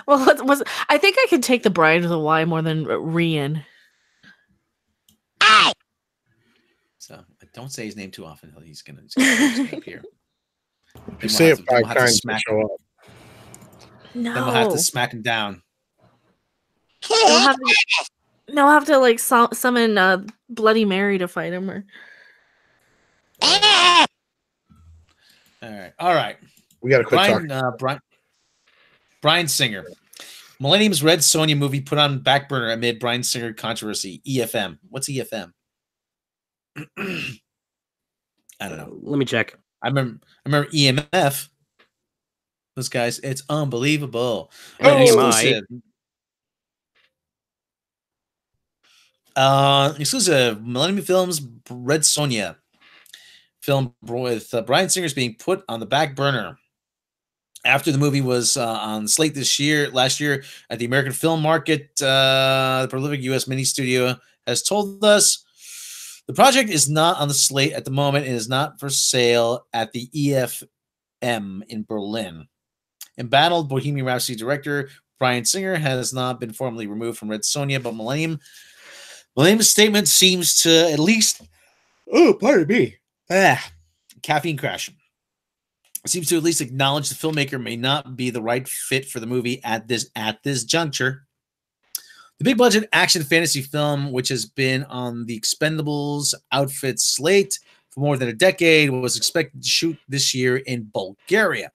Well, I think I could take the Brian with a Y more than Rian. So don't say his name too often. He's gonna appear. If you say it 5 times, to show up. No. Then we'll have to smack him down. I'll have to like summon Bloody Mary to fight him. All right. We got to quit talking. Bryan Singer. Millennium's Red Sonja movie put on back burner amid Bryan Singer controversy. EFM. What's EFM? I don't know. Let me check. I remember EMF. Those guys, it's unbelievable. Exclusive. Exclusive Millennium Films Red Sonja film with Bryan Singer's being put on the back burner after the movie was on the slate last year at the American Film Market. The prolific U.S. mini studio has told us the project is not on the slate at the moment and is not for sale at the EFM in Berlin. Embattled Bohemian Rhapsody director Bryan Singer has not been formally removed from Red Sonja, but Millennium Williams' statement seems to at least, pardon me, caffeine crash. Seems to at least acknowledge the filmmaker may not be the right fit for the movie at this juncture. The big budget action fantasy film, which has been on the Expendables outfit slate for more than a decade, was expected to shoot this year in Bulgaria,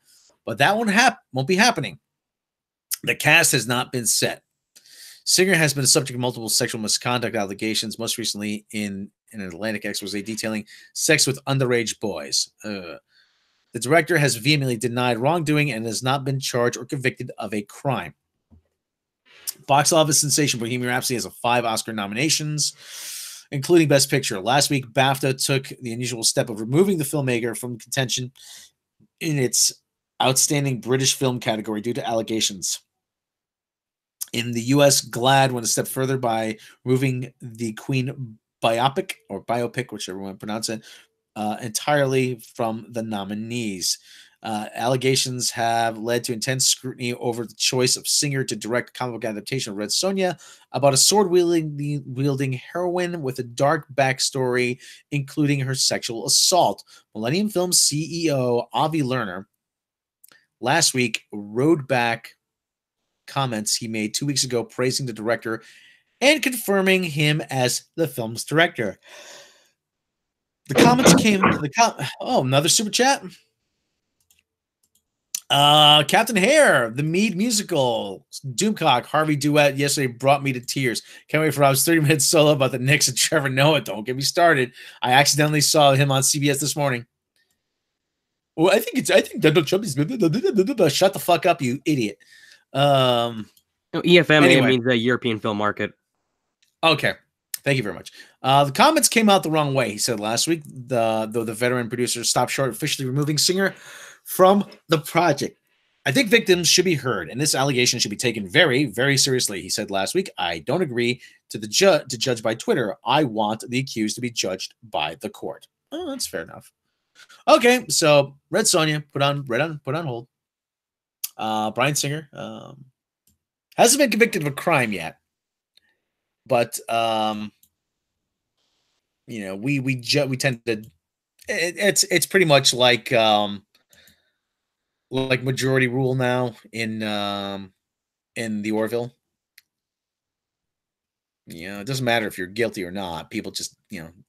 but that won't be happening. The cast has not been set. Singer has been the subject of multiple sexual misconduct allegations, most recently in an Atlantic expose detailing sex with underage boys. The director has vehemently denied wrongdoing and has not been charged or convicted of a crime. Box office sensation Bohemian Rhapsody has 5 Oscar nominations, including Best Picture. Last week, BAFTA took the unusual step of removing the filmmaker from contention in its Outstanding British Film category due to allegations. In the U.S., GLAAD went a step further by removing the Queen biopic, whichever one pronounce it, entirely from the nominees. Allegations have led to intense scrutiny over the choice of Singer to direct comic book adaptation of Red Sonja, about a sword-wielding heroine with a dark backstory, including her sexual assault. Millennium Films CEO Avi Lerner last week rode back comments he made 2 weeks ago praising the director and confirming him as the film's director. The comments came. Another super chat. Captain Hare, the MEAD musical, Doomcock, Harvey duet yesterday brought me to tears. Can't wait for Rob's 30-minute solo about the Knicks and Trevor Noah. Don't get me started. I accidentally saw him on CBS this morning. Well, I think Donald Trump is shut the fuck up, you idiot. EFM anyway. Means the European film market. Okay. Thank you very much. The comments came out the wrong way, he said last week, though the veteran producer stopped short of officially removing Singer from the project. I think victims should be heard, and this allegation should be taken very, very seriously, he said last week. I don't agree to judge by Twitter. I want the accused to be judged by the court. Oh, that's fair enough. Okay, so Red Sonja put on hold. Bryan Singer hasn't been convicted of a crime yet. But we tend to it's pretty much like majority rule now in the Orville. It doesn't matter if you're guilty or not. People just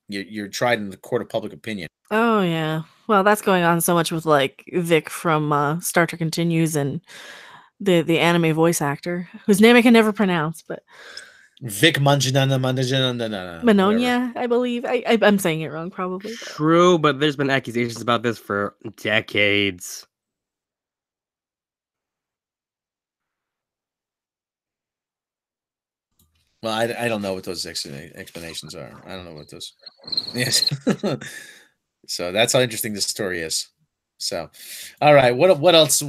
you're tried in the court of public opinion. Oh yeah, well that's going on so much with like Vic from Star Trek Continues and the anime voice actor whose name I can never pronounce, but. Vic Manonia, I believe. I'm saying it wrong, probably. True, but there's been accusations about this for decades. Well, I don't know what those explanations are. I don't know what those. Yes. So that's how interesting this story is. So, all right, what else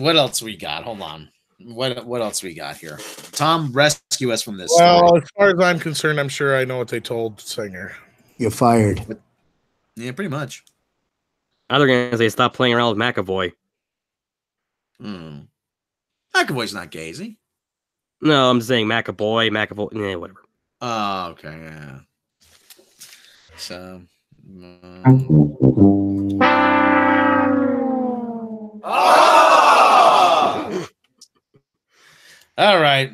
we got? Hold on. What else we got here? Tom, rescue us from this. Well, story. as far as I'm concerned, I'm sure I know what they told Singer. You're fired. Yeah, pretty much. They're gonna say stop playing around with McAvoy. McAvoy's not gay, is he? No, I'm saying McAvoy, whatever. Oh, okay, yeah. So. All right.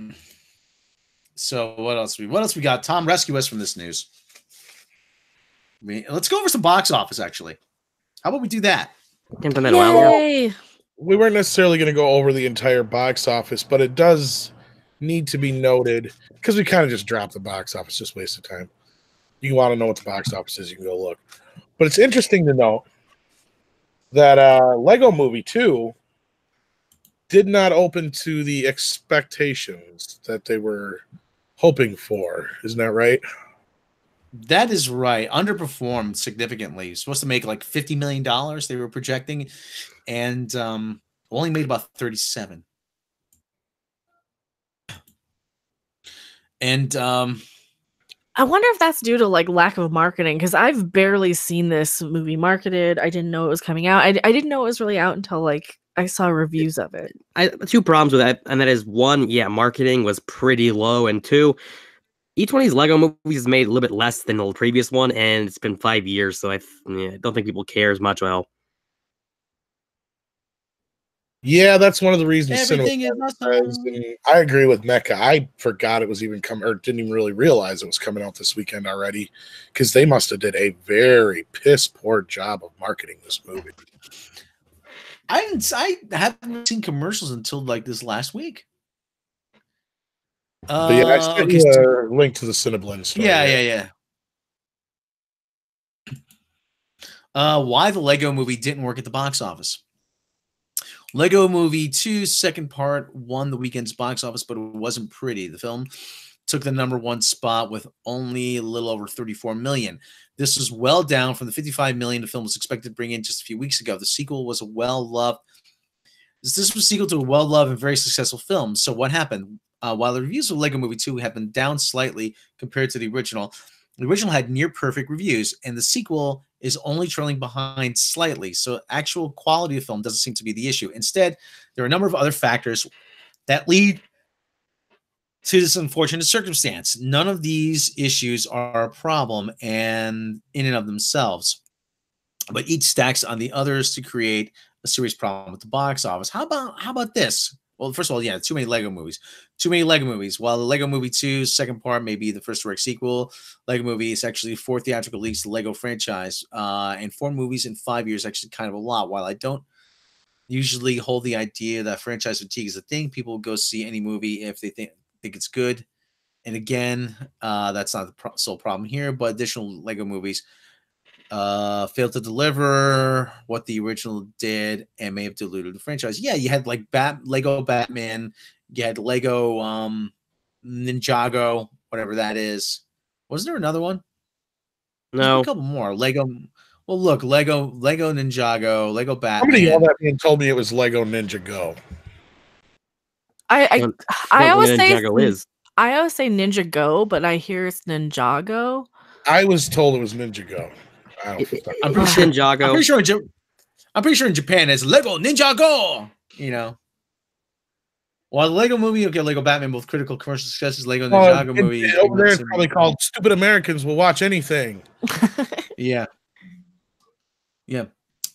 So what else we got? Tom, rescue us from this news. Let's go over some box office, actually. How about we do that? Yay! We weren't necessarily going to go over the entire box office, but it does need to be noted because we kind of just dropped the box office, just waste of time. You want to know what the box office is, you can go look. But it's interesting to note that Lego Movie 2 did not open to the expectations that they were hoping for. Isn't that right? That is right. Underperformed significantly. Supposed to make like $50 million they were projecting, and only made about 37. And I wonder if that's due to like lack of marketing, because I've barely seen this movie marketed. I didn't know it was coming out. I didn't know it was really out until like I saw reviews of it. Two problems with that, and that is one, marketing was pretty low, and two, each one of these Lego movies is made a little bit less than the previous one, and it's been 5 years, so I don't think people care as much. Well, Yeah, that's one of the reasons. Everything is awesome. I agree with Mecca. I forgot it was even coming, or didn't even really realize it was coming out this weekend already, because they must have did a very piss poor job of marketing this movie. I haven't seen commercials until like this last week. But yeah, I sent you a link to the Cineblend story. Yeah. Why the Lego movie didn't work at the box office. Lego Movie 2's second part won the weekend's box office, but it wasn't pretty. The film took the number 1 spot with only a little over 34 million. This was well down from the 55 million the film was expected to bring in just a few weeks ago. The sequel was a well-loved. This was a sequel to a well-loved and very successful film. So what happened? While the reviews of Lego Movie 2 have been down slightly compared to the original had near-perfect reviews, and the sequel is only trailing behind slightly. So actual quality of film doesn't seem to be the issue. Instead, there are a number of other factors that lead to this unfortunate circumstance. None of these issues are a problem and in and of themselves, but each stacks on the others to create a serious problem with the box office. How about this? Well, first of all, yeah, too many Lego movies. Too many Lego movies. While the Lego Movie 2's second part may be the first direct sequel, Lego Movie is actually 4 theatrical release to the Lego franchise. And 4 movies in 5 years actually kind of a lot. While I don't usually hold the idea that franchise fatigue is a thing, people will go see any movie if they think it's good. And again, that's not the sole problem here, but additional Lego movies failed to deliver what the original did and may have diluted the franchise. Yeah, you had like Lego Batman, you had Lego Ninjago, whatever that is. Wasn't there another one? No. A couple more. Lego. Well, look, Lego Ninjago, Lego Batman. Somebody yelled at me and told me it was Lego Ninja Go. I always say Ninjago is. I always say Ninja Go, but I hear it's Ninjago. I was told it was Ninja Go. I'm pretty sure Ninjago. I'm pretty sure in Japan it's Lego Ninjago. You know, while the Lego movie, okay, Lego Batman, both critical commercial successes. Lego Ninjago movie over there, it's probably called "Stupid Americans Will Watch Anything." Yeah.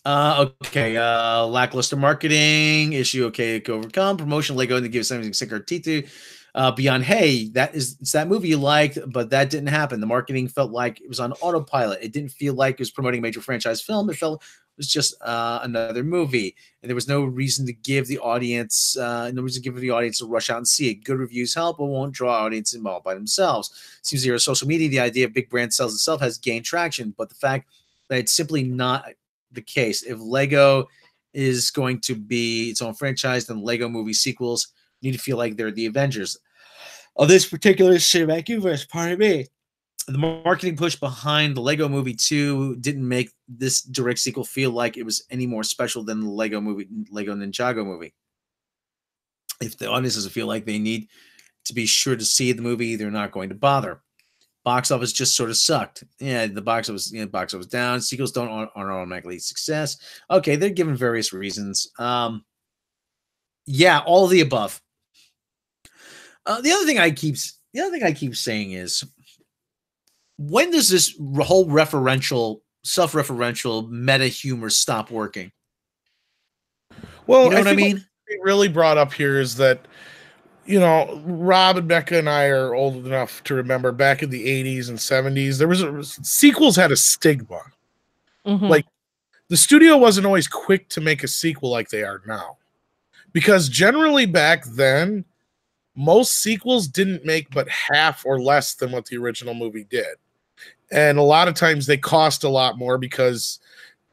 Okay. Lackluster marketing issue. Okay, to overcome promotion. Lego to give something to sink our teeth to. Beyond, hey, it's that movie you liked, but that didn't happen. The marketing felt like it was on autopilot. It didn't feel like it was promoting a major franchise film. It felt it was just another movie, and there was no reason to give the audience a rush out and see it. Good reviews help, but won't draw audience involved by themselves. Seems here on social media, the idea of big brand sales itself has gained traction, but the fact that it's simply not the case. If Lego is going to be its own franchise, then Lego movie sequels need to feel like they're the Avengers of this particular cinematic universe. Pardon me. The marketing push behind the Lego Movie 2 didn't make this direct sequel feel like it was any more special than the Lego Ninjago movie. If the audience doesn't feel like they need to be sure to see the movie, they're not going to bother. Box office just sort of sucked. Yeah, the box office was down. Sequels aren't automatically success. Okay, they're given various reasons. Yeah, all of the above. The other thing I keep saying is, when does this whole self-referential meta humor stop working? Well, you know what I mean? What really brought up here is that, Rob and Becca and I are old enough to remember back in the 80s and 70s, sequels had a stigma. Mm-hmm. Like, the studio wasn't always quick to make a sequel like they are now. Because generally back then, most sequels didn't make but half or less than what the original movie did. And a lot of times they cost a lot more because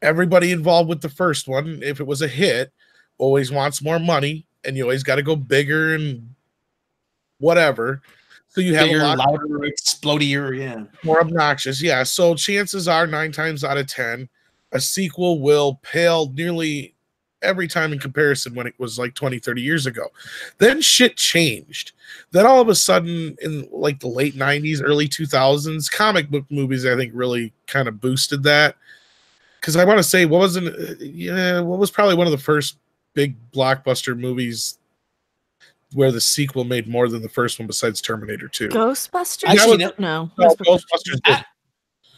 everybody involved with the first one, if it was a hit, always wants more money, and you always got to go bigger and whatever. So you have bigger, a lot louder, explodier, yeah. More obnoxious, yeah. So chances are 9 times out of 10, a sequel will pale nearly every time in comparison when it was like 20, 30 years ago. Then shit changed. Then all of a sudden in like the late 90s, early 2000s, comic book movies, I think, really kind of boosted that. Because I want to say, what was probably one of the first big blockbuster movies where the sequel made more than the first one besides Terminator 2. Ghostbusters? Actually, No. No, Ghostbusters did.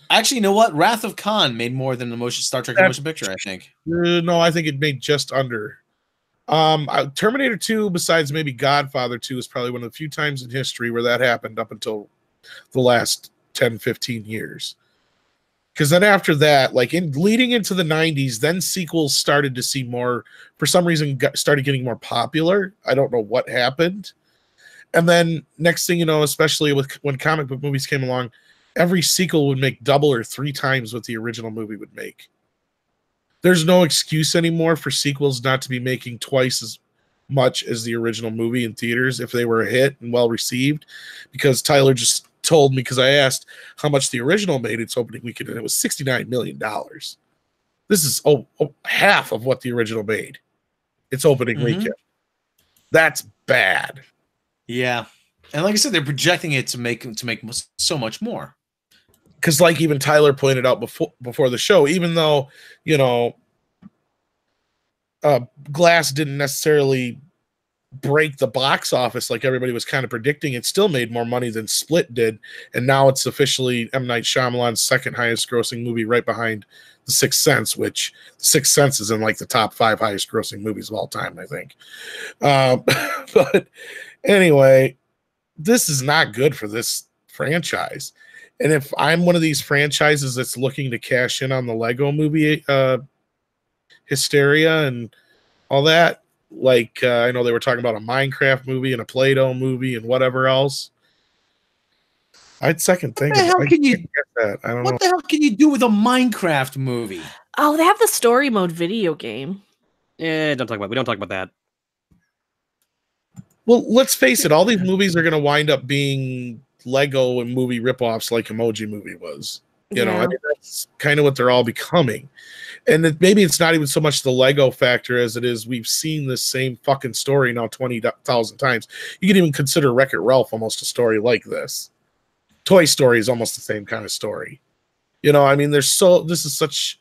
Actually, you know what? Wrath of Khan made more than the Star Trek motion picture, I think. No, I think it made just under. Terminator 2, besides maybe Godfather 2, is probably one of the few times in history where that happened up until the last 10, 15 years. Because then after that, like leading into the 90s, then sequels started to see more, for some reason, started getting more popular. I don't know what happened. And then next thing you know, especially when comic book movies came along, every sequel would make double or 3 times what the original movie would make. There's no excuse anymore for sequels not to be making twice as much as the original movie in theaters if they were a hit and well received, because Tyler just told me, because I asked how much the original made its opening weekend, and it was $69 million. This is half of what the original made its opening weekend. That's bad. Yeah. And like I said, they're projecting it to make so much more. Because like even Tyler pointed out before the show, even though, you know, Glass didn't necessarily break the box office like everybody was kind of predicting, it still made more money than Split did. And now it's officially M. Night Shyamalan's second highest grossing movie, right behind The Sixth Sense, which The Sixth Sense is in like the top 5 highest grossing movies of all time, I think. But anyway, this is not good for this franchise. And if I'm one of these franchises that's looking to cash in on the Lego movie hysteria and all that, like I know they were talking about a Minecraft movie and a Play-Doh movie and whatever else, I'd second think. What the hell can you get that? I don't know. What the hell can you do with a Minecraft movie? Oh, they have the story mode video game. We don't talk about that. Well, let's face it, all these movies are going to wind up being Lego and movie ripoffs like Emoji Movie was. You know, I mean, that's kind of what they're all becoming. And maybe it's not even so much the Lego factor as it is we've seen this same fucking story now 20,000 times. You can even consider Wreck-It Ralph almost a story like this. Toy Story is almost the same kind of story. You know, I mean, this is such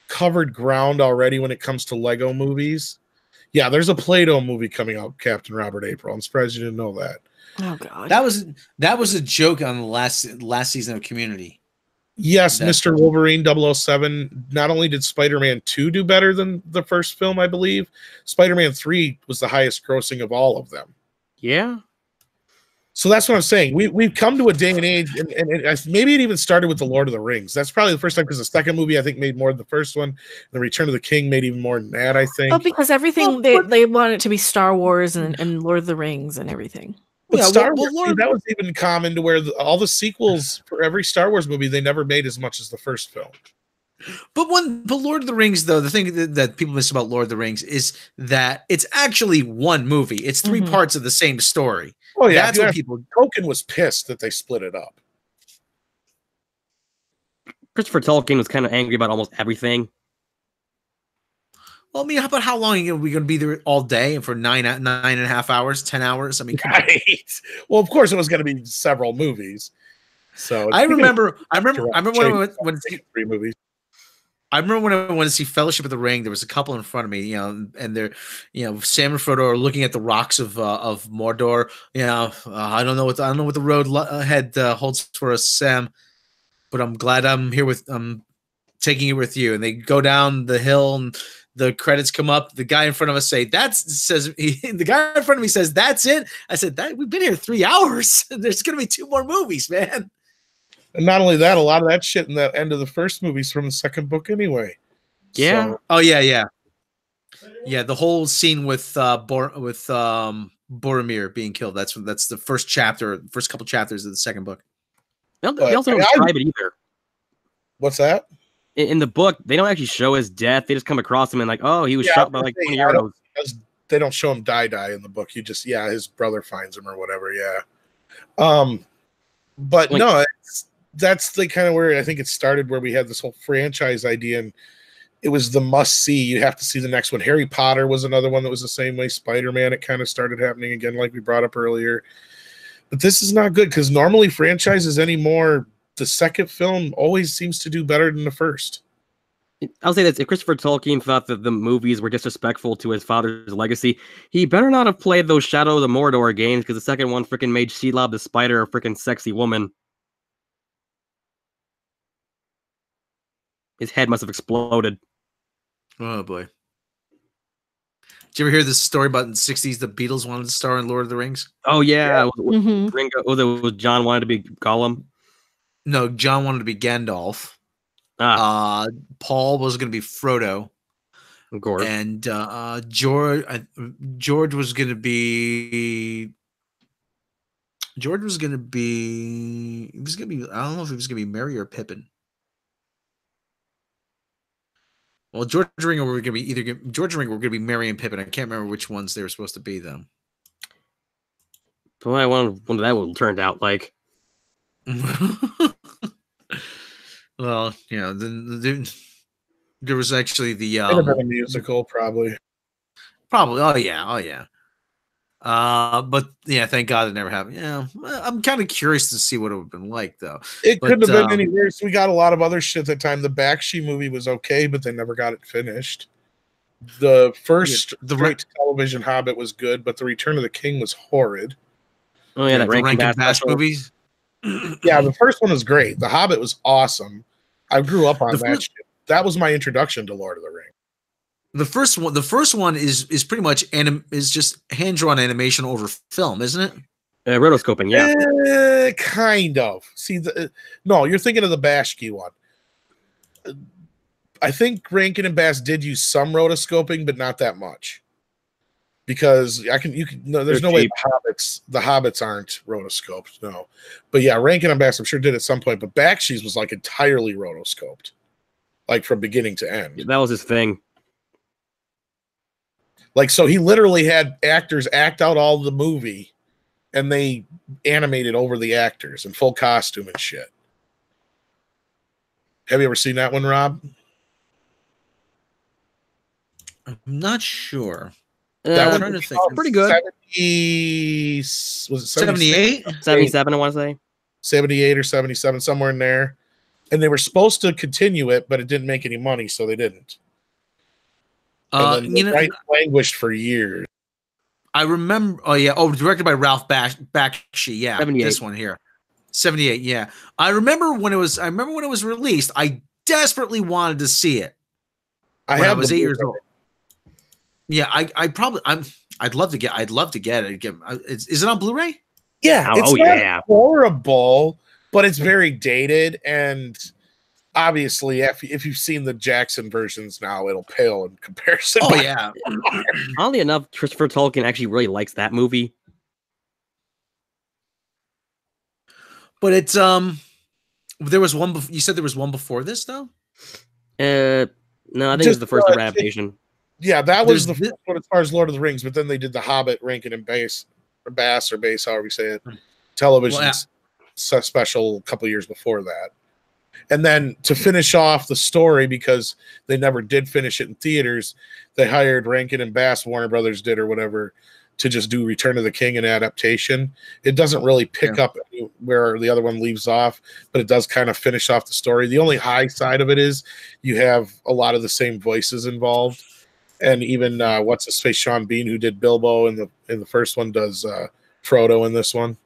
covered ground already when it comes to Lego movies. Yeah, there's a Play-Doh movie coming out, Captain Robert April. I'm surprised you didn't know that. Oh God, that was a joke on the last season of Community. Yes, Mr. Wolverine 007. Not only did Spider-Man 2 do better than the first film, I believe, Spider-Man 3 was the highest grossing of all of them. Yeah. So that's what I'm saying. We've come to a day and age, and maybe it even started with the Lord of the Rings. That's probably the first time, because the second movie I think made more than the first one. The Return of the King made even more than that, I think. Oh, because everything they want it to be Star Wars and Lord of the Rings and everything. But Star Wars, that was even common to where all the sequels for every Star Wars movie, they never made as much as the first film. But Lord of the Rings, though, the thing that people miss about Lord of the Rings is that it's actually one movie. It's 3 parts of the same story. Oh yeah, that's what people. Tolkien was pissed that they split it up. Christopher Tolkien was kind of angry about almost everything. Well, I mean, how long are we going to be there all day? And for 9.5 hours, 10 hours? I mean, come on. Well, of course, it was going to be several movies. So I remember when 3 movies. I remember when I went to see Fellowship of the Ring, there was a couple in front of me, you know, and they're, you know, Sam and Frodo are looking at the rocks of Mordor. You know, I don't know what the road ahead holds for us, Sam, but I'm glad I'm taking it with you. And they go down the hill, and the credits come up. The guy in front of us the guy in front of me says, "That's it." I said, we've been here 3 hours. There's going to be 2 more movies, man. And not only that, a lot of that shit in the end of the first movie is from the second book anyway. Yeah. So, oh yeah. Yeah, the whole scene with Boromir being killed. That's the first couple chapters of the second book. They also don't describe it either. What's that? In the book, they don't actually show his death. They just come across him and like, oh, he was shot by like 20 arrows. They don't show him die in the book. You just his brother finds him or whatever. Yeah. But like, no, that's the kind of where I think it started, where we had this whole franchise idea, and it was the must see. You have to see the next one. Harry Potter was another one that was the same way. Spider-Man, it kind of started happening again, like we brought up earlier. But this is not good, because normally franchises anymore, the second film always seems to do better than the first. I'll say this: if Christopher Tolkien thought that the movies were disrespectful to his father's legacy, he better not have played those Shadow of the Mordor games, because the second one freaking made Shelob the Spider a freaking sexy woman. His head must have exploded. Oh boy. Did you ever hear this story about in the 60s the Beatles wanted to star in Lord of the Rings? Oh yeah, Mhm. Ringo. Oh, was John wanted to be Gollum. No, John wanted to be Gandalf. Paul was going to be Frodo. Of course. And George was going to be. George was going to be. He was going to be. I don't know if he was going to be Merry or Pippin. Well, George and Ringo were going to be George and Ringo were going to be Merry and Pippin. I can't remember which ones they were supposed to be though. Boy, I wonder what that would have turned out like. Well, you know, there was actually the Could have been a musical, probably. Probably. Oh yeah. But yeah, thank God it never happened. Yeah, I'm kind of curious to see what it would have been like, though. It couldn't have been any worse. We got a lot of other shit at the time. The Bakshi movie was okay, but they never got it finished. The first television Hobbit was good, but The Return of the King was horrid. Oh yeah, that the Rankin Bass special. movies. Yeah, the first one was great. The Hobbit was awesome. I grew up on that shit. That was my introduction to Lord of the Rings. The first one is pretty much is just hand drawn animation over film, isn't it? Rotoscoping, yeah. Kind of. See, no, you're thinking of the Bashki one. I think Rankin and Bass did use some rotoscoping, but not that much. Because there's no way the Hobbits aren't rotoscoped, no. But yeah, Rankin and Bass I'm sure did at some point, but Bakshi's was like entirely rotoscoped, like from beginning to end. That was his thing. Like, so he literally had actors act out all the movie, and they animated over the actors in full costume and shit. Have you ever seen that one, Rob? I'm not sure. That I'm trying to think. Pretty good. 70, was it 78? 77, I want to say. 78 or 77, somewhere in there. And they were supposed to continue it, but it didn't make any money, so they didn't. Right languished for years. I remember. Oh yeah. Oh, directed by Ralph Bakshi. Yeah, 78. This one here. 78. Yeah, I remember when it was released. I desperately wanted to see it. I was 8 years old. Yeah, I'd love to get it. Is it on Blu-ray? Yeah. It's not horrible, but it's very dated, and obviously, if you've seen the Jackson versions now, it'll pale in comparison. Oh yeah. Oddly enough, Christopher Tolkien actually really likes that movie. But it's there was one. You said there was one before this, though. No, I think it was the first adaptation. Yeah, that was the first one as far as Lord of the Rings. But then they did the Hobbit, Rankin and Bass, however you say it, television special a couple years before that. And then to finish off the story, because they never did finish it in theaters, they hired Rankin and Bass, Warner Brothers did or whatever, to just do Return of the King and adaptation. It doesn't really pick up where the other one leaves off, but it does kind of finish off the story. The only high side of it is you have a lot of the same voices involved. And even what's his face, Sean Bean, who did Bilbo in the first one, does Frodo in this one.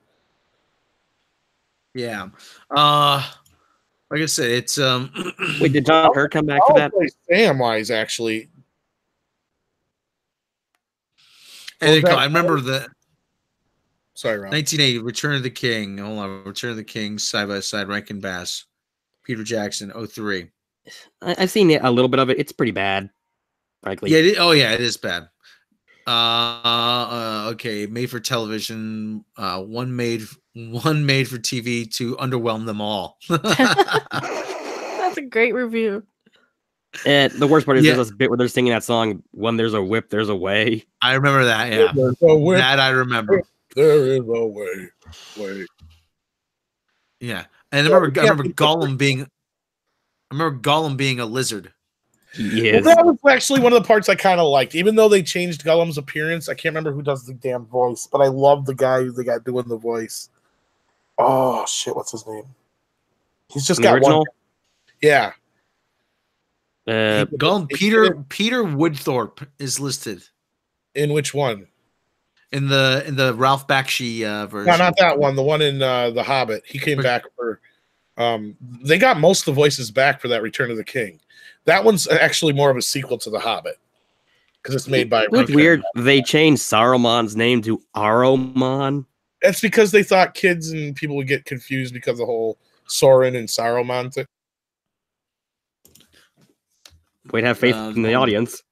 Yeah. Like I said, it's Wait, did John Hurt come back for that? Samwise, actually. And I remember the Sorry, Rob. 1980 Return of the King. Hold on, Return of the King, side by side, Rankin Bass, Peter Jackson, 03. I've seen a little bit of it. It's pretty bad, frankly. Yeah. It is bad. Okay, made for television. One made for TV to underwhelm them all. That's a great review. And the worst part is there's this bit where they're singing that song, "When There's a Whip, There's a Way." I remember that. Yeah, that I remember. There is a way. Yeah, and I remember Gollum being. I remember Gollum being a lizard. Yes. Well, that was actually one of the parts I kind of liked, even though they changed Gollum's appearance. I can't remember who does the damn voice, but I love the guy who they got doing the voice. Oh shit, what's his name? He's just got original. one. Yeah. Peter Woodthorpe is listed In which one? in the Ralph Bakshi version. No, not that one. The one in The Hobbit. He came back for. They got most of the voices back for that Return of the King. That one's actually more of a sequel to The Hobbit because it's made by. It's weird. They changed Saruman's name to Aruman. That's because they thought kids and people would get confused because of the whole Sauron and Saruman thing. We'd have faith in the audience.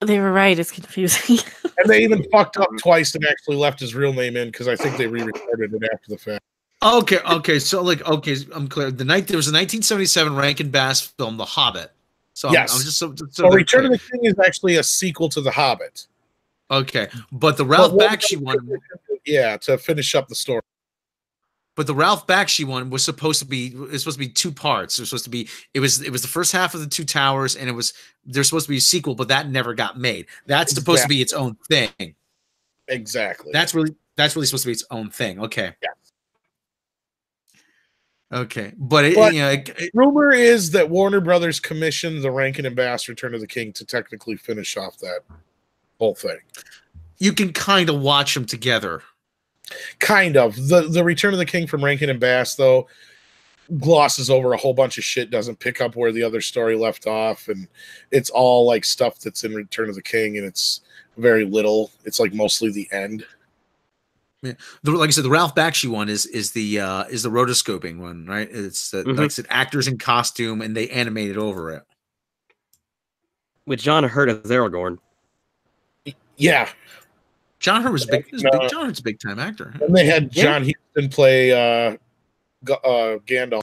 They were right. It's confusing. And they even fucked up twice and actually left his real name in because I think they re-recorded it after the fact. Okay. So I'm clear. There was a 1977 Rankin Bass film, The Hobbit. So yes. I'm just so Return of the King is actually a sequel to The Hobbit. Okay, but the Ralph Bakshi one, to finish up the story. But the Ralph Bakshi one was supposed to be 2 parts. It was the first half of the Two Towers, and there's supposed to be a sequel, but that never got made. That's supposed to be its own thing. Exactly. That's really supposed to be its own thing. Okay. Yeah. Okay, but rumor is that Warner Brothers commissioned the Rankin and Bass Return of the King to technically finish off that whole thing. You can kind of watch them together. Kind of. The Return of the King from Rankin and Bass, though, glosses over a whole bunch of shit, doesn't pick up where the other story left off, and it's all like stuff that's in Return of the King, and it's very little. It's like mostly the end. Yeah. Like I said, the Ralph Bakshi one is the rotoscoping one, right? It's like I said, actors in costume, and they animated over it. With John Hurt as Aragorn. Yeah. John Hurt was John Hurt's a big time actor. And they had John Huston play Gandalf.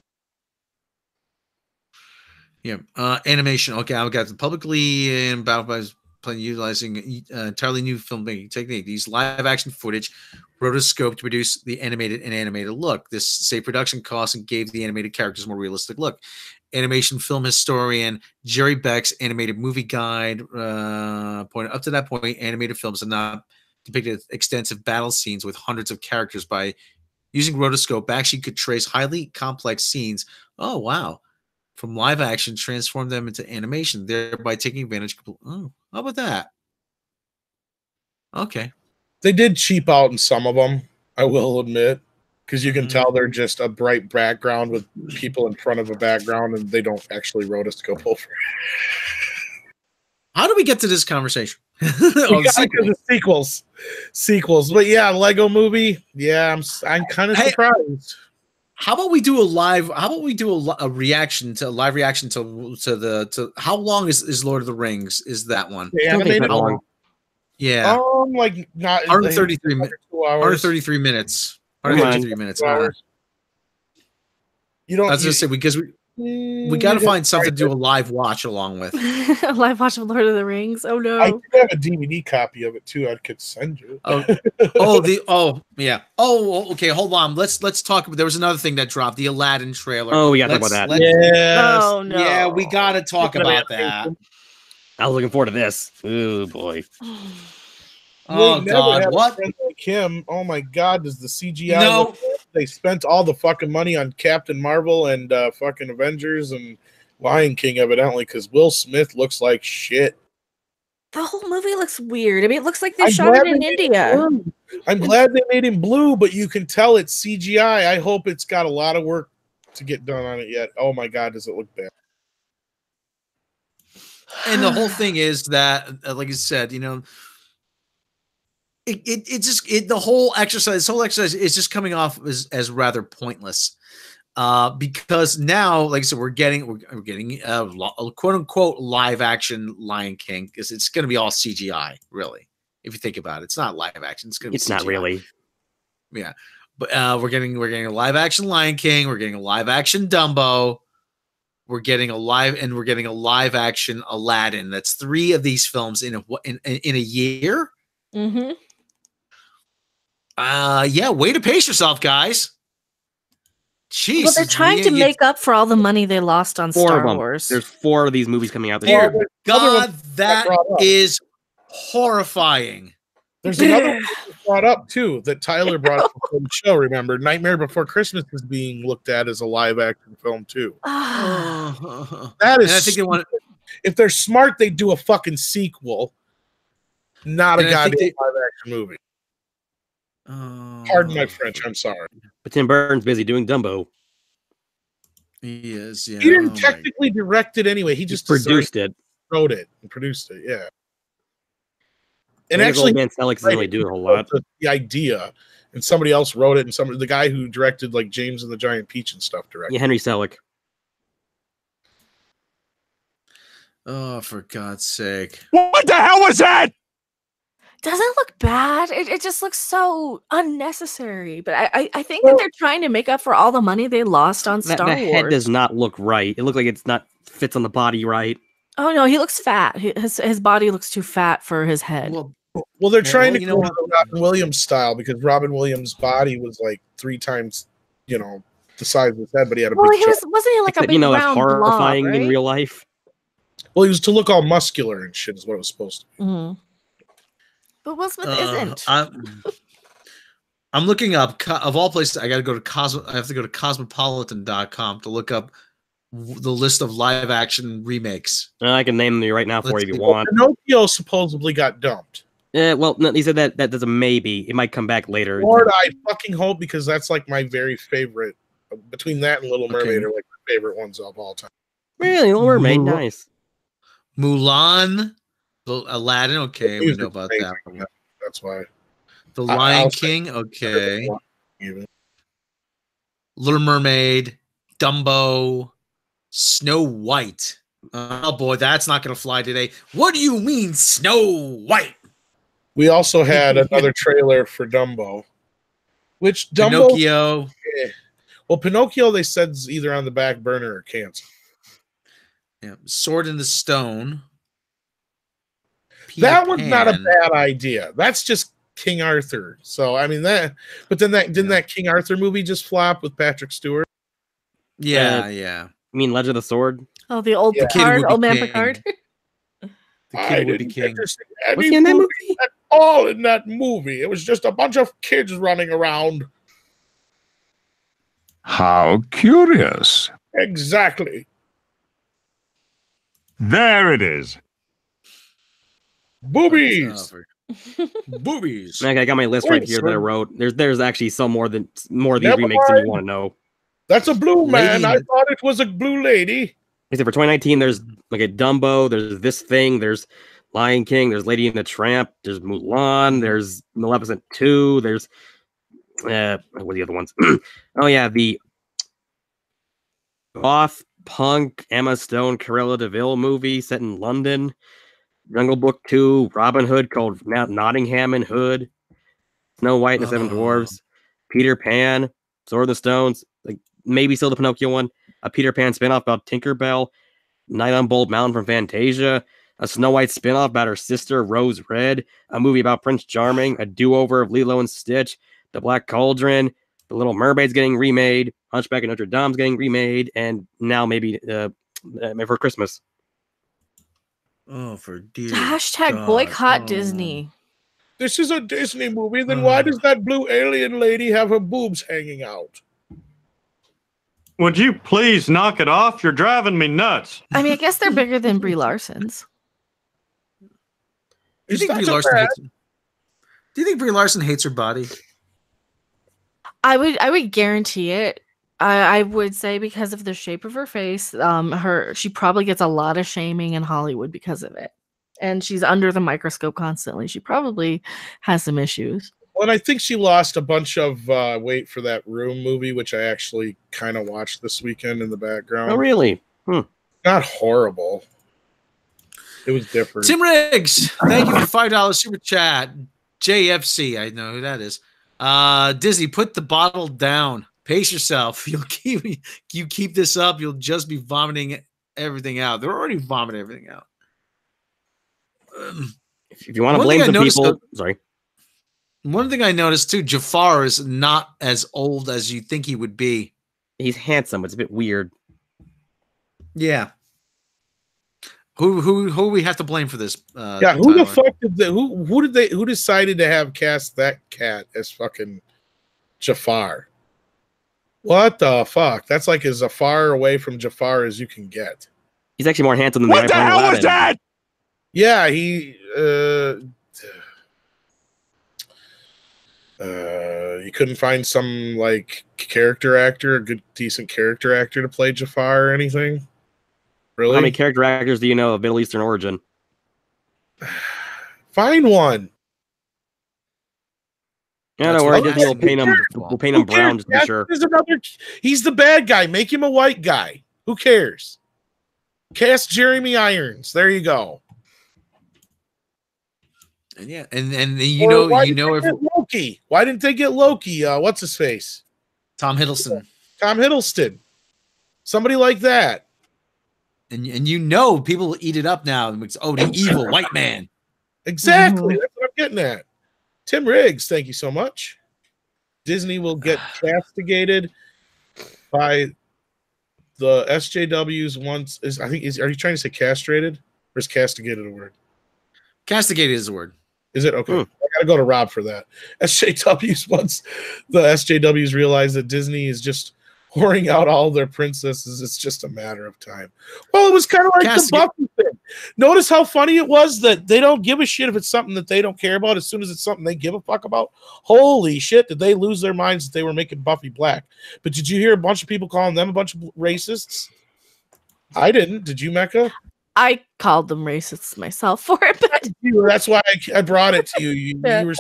Yeah. Animation. Okay, I've got the publicly and about by playing utilizing entirely new filmmaking technique. These live action footage rotoscope to produce the animated look. This saved production costs and gave the animated characters a more realistic look. Animation film historian Jerry Beck's animated movie guide pointed up to that point, animated films have not depicted extensive battle scenes with hundreds of characters. By using rotoscope, actually could trace highly complex scenes. Oh, wow. From live action, transform them into animation, thereby taking advantage. Oh, how about that? Okay. They did cheap out in some of them, I will admit, because you can tell they're just a bright background with people in front of a background, and they don't actually rotoscope over. How do we get to this conversation? Sequels. But yeah, Lego Movie. Yeah, I'm kind of surprised. How about we do a live? How about we do a reaction to how long is Lord of the Rings? Is that one? Animated long. Yeah. Like not 133 minutes. 133 minutes. 133 minutes. You don't. I was gonna say because we got to find something to do a live watch along with. A live watch of Lord of the Rings. Oh no! I do have a DVD copy of it too. I could send you. Okay. Hold on. Let's talk about. There was another thing that dropped, the Aladdin trailer. Oh, we got to talk about that. Yes. Oh no! Yeah, we got to talk about that. I was looking forward to this. Oh boy. Oh God! What? Like him. Oh my God! Does the CGI? No. They spent all the fucking money on Captain Marvel and fucking Avengers and Lion King, evidently, because Will Smith looks like shit. The whole movie looks weird. I mean, it looks like they shot it in India. I'm glad they made him blue, but you can tell it's CGI. I hope it's got a lot of work to get done on it yet. Oh my God, does it look bad? And the whole thing is that, like I said, the whole exercise is just coming off as rather pointless, because now, like I said, we're getting a quote unquote live action Lion King, because it's going to be all CGI, really. If you think about it, it's not live action. It's not really. Yeah, but we're getting a live action Lion King. We're getting a live action Dumbo. We're getting a live action Aladdin. That's 3 of these films in a year. Mm-hmm. Yeah, way to pace yourself, guys. Jeez. Well, they're trying to make up for all the money they lost on Star Wars. There's 4 of these movies coming out this year. God, that is horrifying. There's another one brought up too that Tyler brought up before the show. Remember, Nightmare Before Christmas is being looked at as a live action film too. Ah. That is. And I think they want. If they're smart, they do a fucking sequel, not a And I think goddamn live action movie. Pardon my French. I'm sorry. But Tim Burton's busy doing Dumbo. He is. Yeah. He didn't Oh my- technically direct it anyway. He just Produced it. wrote it and produced it. Yeah. And I think actually, Old Man Selleck doesn't really do a whole lot. the idea, and somebody else wrote it, and the guy who directed like James and the Giant Peach and stuff directed. Yeah, Henry Selick. Oh, for God's sake! What the hell was that? Doesn't look bad. It just looks so unnecessary. But I think that they're trying to make up for all the money they lost on Star The Wars. head does not look right. It looks like it's not fits on the body right. Oh no, he looks fat. His body looks too fat for his head. Well, they're trying to you go know to the Robin Williams style because Robin Williams' body was like 3 times, the size of his head, but he had a Well, big chest. wasn't he like a Except, big that's round horrifying blob, in right? real life. Well, he was to look all muscular and shit is what it was supposed to be. Mhm. But Will Smith isn't. I'm looking up of all places. I got to go to I have to go to cosmopolitan.com to look up the list of live action remakes. I can name them right now for Let's you if you see. want. Pinocchio supposedly got dumped. Well, no, he said that that's a maybe. It might come back later. Lord, I fucking hope, because that's like my very favorite. Between that and Little Mermaid are like my favorite ones of all time. Really, Little Mermaid, nice. Mulan, Aladdin. Okay, we know about that one. That's why. The Lion King. Okay. Little Mermaid, Dumbo, Snow White. Oh boy, that's not going to fly today. What do you mean, Snow White? We also had another trailer for Dumbo, which Dumbo. Pinocchio. Well, Pinocchio, they said, is either on the back burner or canceled. Yeah, Sword in the Stone. That was not a bad idea. That's just King Arthur. So I mean that, but then didn't that King Arthur movie just flop with Patrick Stewart? Yeah. You mean Legend of the Sword? Oh, the old Picard, old man Picard. The kid would be king. Was he in that movie? At all in that movie. It was just a bunch of kids running around. How curious. Exactly. There it is. Boobies. Boobies. I got my list right here that I wrote. There's actually some more of these remakes than you want to know. That's a blue man. I thought it was a blue lady. Except for 2019, there's like a Dumbo, there's This Thing, there's Lion King, there's Lady and the Tramp, there's Mulan, there's Maleficent 2, there's what are the other ones? Oh yeah, the goth punk Emma Stone Cruella de Vil movie set in London, Jungle Book 2, Robin Hood called Nottingham and Hood, Snow White and the Seven Dwarfs, Peter Pan, Sword in the Stones, like maybe still the Pinocchio one, a Peter Pan spinoff about Tinkerbell, Night on Bold Mountain from Fantasia, a Snow White spinoff about her sister Rose Red, a movie about Prince Charming, a do-over of Lilo and Stitch, The Black Cauldron, The Little Mermaid's getting remade, Hunchback of Notre Dame's getting remade, and now maybe for Christmas. Oh, for dear Hashtag God. boycott Disney. This is a Disney movie. Then why does that blue alien lady have her boobs hanging out? Would you please knock it off? You're driving me nuts. I mean, I guess they're bigger than Brie Larson's. Do you think Brie Larson hates her body? I would guarantee it. I would say because of the shape of her face, she probably gets a lot of shaming in Hollywood because of it. And she's under the microscope constantly. She probably has some issues. Well, I think she lost a bunch of weight for that Room movie, which I actually kind of watched this weekend in the background. Oh, really? Not horrible. It was different. Tim Riggs, thank you for $5 super chat. JFC, I know who that is. Disney, put the bottle down. Pace yourself. You keep this up, you'll just be vomiting everything out. They're already vomiting everything out. If you want to blame some people, sorry. One thing I noticed too, Jafar is not as old as you think he would be. He's handsome. It's a bit weird. Yeah. Who we have to blame for this? Yeah, who the fuck who decided to have cast that cat as fucking Jafar? What the fuck? That's like as far away from Jafar as you can get. He's actually more handsome than What the guy playing hell was Aladdin. that? Yeah, you couldn't find some like character actor, a good decent character actor to play Jafar or anything. Really? How many character actors do you know of Middle Eastern origin? Find one. Yeah, That's don't worry. what Disney will I'm paint him. asking. We'll paint Who him brown cares? just to be sure. There's another. He's the bad guy. Make him a white guy. Who cares? Cast Jeremy Irons. There you go. And yeah, and Or why you didn't know they get Loki. Why didn't they get Loki? What's his face? Tom Hiddleston, Tom Hiddleston. Somebody like that. and you know people will eat it up now. Oh, the evil white man. Exactly. That's what I'm getting at. Tim Riggs, thank you so much. Disney will get castigated by the SJWs once. Are you trying to say castrated? Or is castigated a word? Castigated is the word. Is it? Okay. I gotta go to Rob for that. SJWs, once the SJWs realize that Disney is just whoring out all their princesses, it's just a matter of time. Well, it was kind of like the Buffy thing. Notice how funny it was that they don't give a shit if it's something that they don't care about. As soon as it's something they give a fuck about, holy shit, did they lose their minds that they were making Buffy black? But did you hear a bunch of people calling them a bunch of racists? I didn't. Did you, Mecca? I called them racists myself for it, but that's why I brought it to you. You were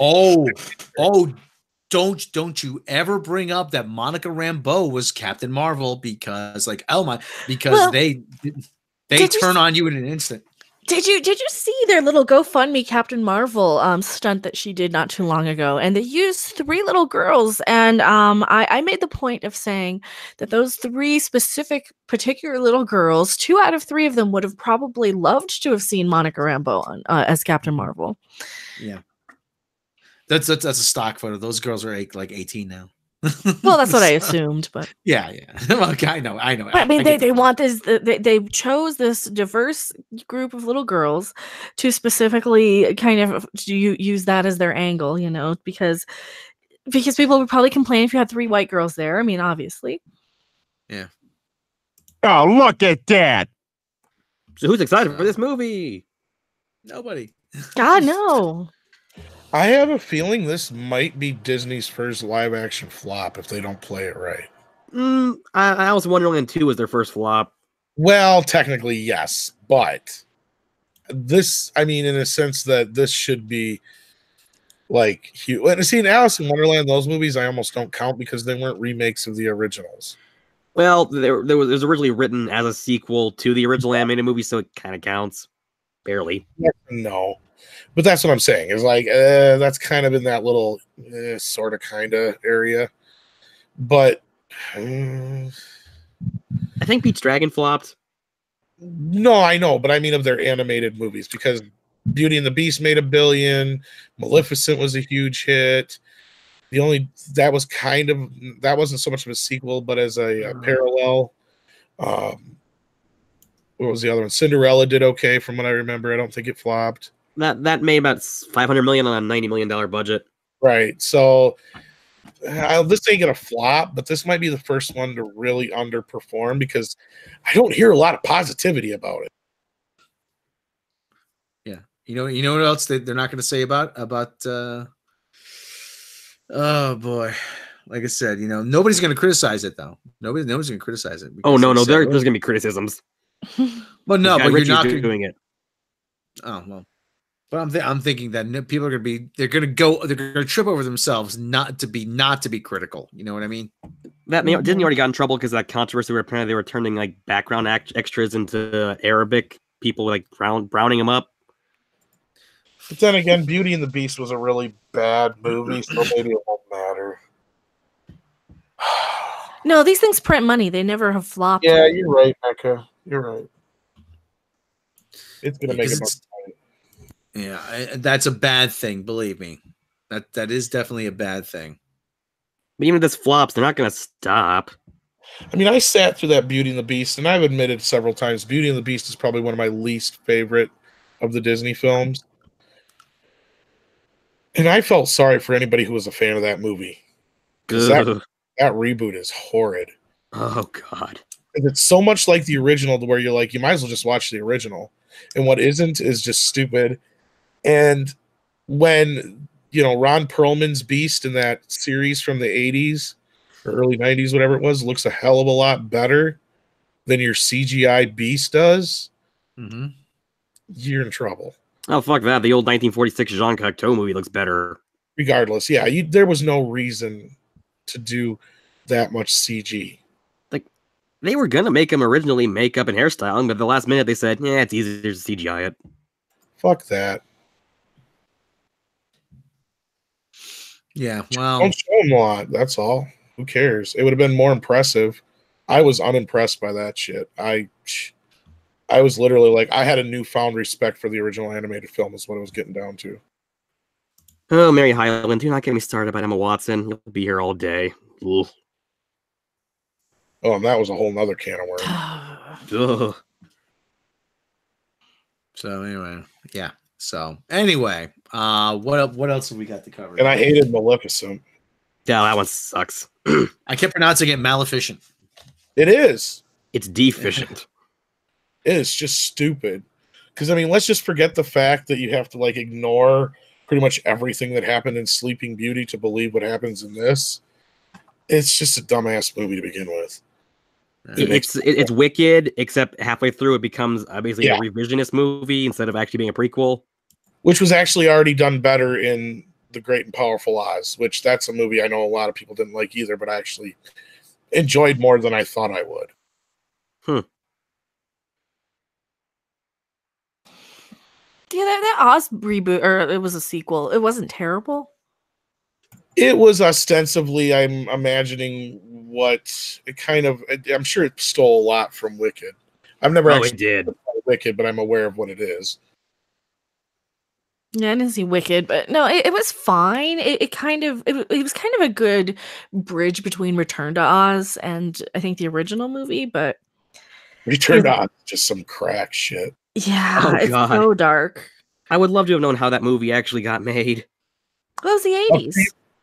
don't you ever bring up that Monica Rambeau was Captain Marvel because they turn on you in an instant. Did you see their little GoFundMe Captain Marvel stunt that she did not too long ago? And they used 3 little girls, and I made the point of saying that those 3 particular little girls, 2 out of 3 of them would have probably loved to have seen Monica Rambeau on, as Captain Marvel. Yeah, that's a stock photo. Those girls are like 18 now. Well, that's what I assumed, but yeah. Well, I know. But, I mean, they want this. They chose this diverse group of little girls to specifically kind of use that as their angle, because people would probably complain if you had 3 white girls there. I mean, obviously. Yeah. Oh, look at that! So who's excited for this movie? Nobody. God, no. I have a feeling this might be Disney's first live-action flop if they don't play it right. I was wondering 2 was their first flop. Well, technically, yes, but this, I mean, in a sense that this should be like huge. And see, in Alice in Wonderland, those movies I almost don't count because they weren't remakes of the originals. Well, it was originally written as a sequel to the original animated movie, so it kind of counts. Barely. No. But that's what I'm saying. Is like that's kind of in that little sort of kind of area. But I think Pete's Dragon flopped. No, I know, but I mean of their animated movies because Beauty and the Beast made $1 billion. Maleficent was a huge hit. That wasn't so much of a sequel, but as a parallel. What was the other one? Cinderella did okay from what I remember. I don't think it flopped. That made about $500 million on a $90 million budget. Right. So this ain't gonna flop, but this might be the first one to really underperform because I don't hear a lot of positivity about it. Yeah. You know what else they're not going to say about oh boy. Like I said, nobody's going to criticize it though. Nobody's going to criticize it. Oh no, there's going to be criticisms. But no, but you're not doing it. Oh well. But I'm thinking that people are they're going to trip over themselves not to be critical. You know what I mean? Disney already got in trouble because of that controversy where apparently they were turning like background extras into Arabic people, like browning them up. But then again, Beauty and the Beast was a really bad movie, so maybe it won't matter. No, these things print money. They never have flopped. Yeah, you're right, Mecca. You're right. It's gonna make it. Yeah, that's a bad thing. Believe me, that is definitely a bad thing. But even if this flops, they're not going to stop. I mean, I sat through that Beauty and the Beast, and I've admitted several times Beauty and the Beast is probably one of my least favorite of the Disney films. And I felt sorry for anybody who was a fan of that movie. Because that reboot is horrid. Oh, God. It's so much like the original to where you're like, you might as well just watch the original. And what isn't is just stupid. And when, Ron Perlman's Beast in that series from the 80s or early 90s, whatever it was, looks a hell of a lot better than your CGI Beast does, you're in trouble. Oh, fuck that. The old 1946 Jean Cocteau movie looks better. Regardless, yeah, there was no reason to do that much CG. Like, they were going to make him originally makeup and hairstyling, but at the last minute they said, yeah, it's easier to CGI it. Fuck that. Yeah, well. Don't show him a lot, that's all. Who cares? It would have been more impressive. I was unimpressed by that shit. I was literally like, I had a newfound respect for the original animated film is what it was getting down to. Oh, Mary Highland, do not get me started about Emma Watson. You'll be here all day. Ugh. Oh, and that was a whole nother can of worms. Ugh. So anyway, yeah. So anyway, what else have we got to cover? And I hated Maleficent. Yeah, that one sucks. I kept pronouncing it Maleficent. It is. It's deficient. It is just stupid. Because, I mean, let's just forget the fact that you have to, ignore pretty much everything that happened in Sleeping Beauty to believe what happens in this. It's just a dumbass movie to begin with. It's wicked, except halfway through it becomes basically a revisionist movie instead of actually being a prequel. Which was actually already done better in The Great and Powerful Oz, which that's a movie I know a lot of people didn't like either, but I actually enjoyed more than I thought I would. Yeah, that Oz reboot, or it was a sequel. It wasn't terrible. It was ostensibly, I'm imagining what it kind of. I'm sure it stole a lot from Wicked. I've never actually did Wicked, but I'm aware of what it is. Yeah, I didn't see Wicked, but no, it was fine. It was kind of a good bridge between Return to Oz and I think the original movie, but Return to Oz, just some crack shit. Yeah, it's so dark. I would love to have known how that movie actually got made. Well, it was the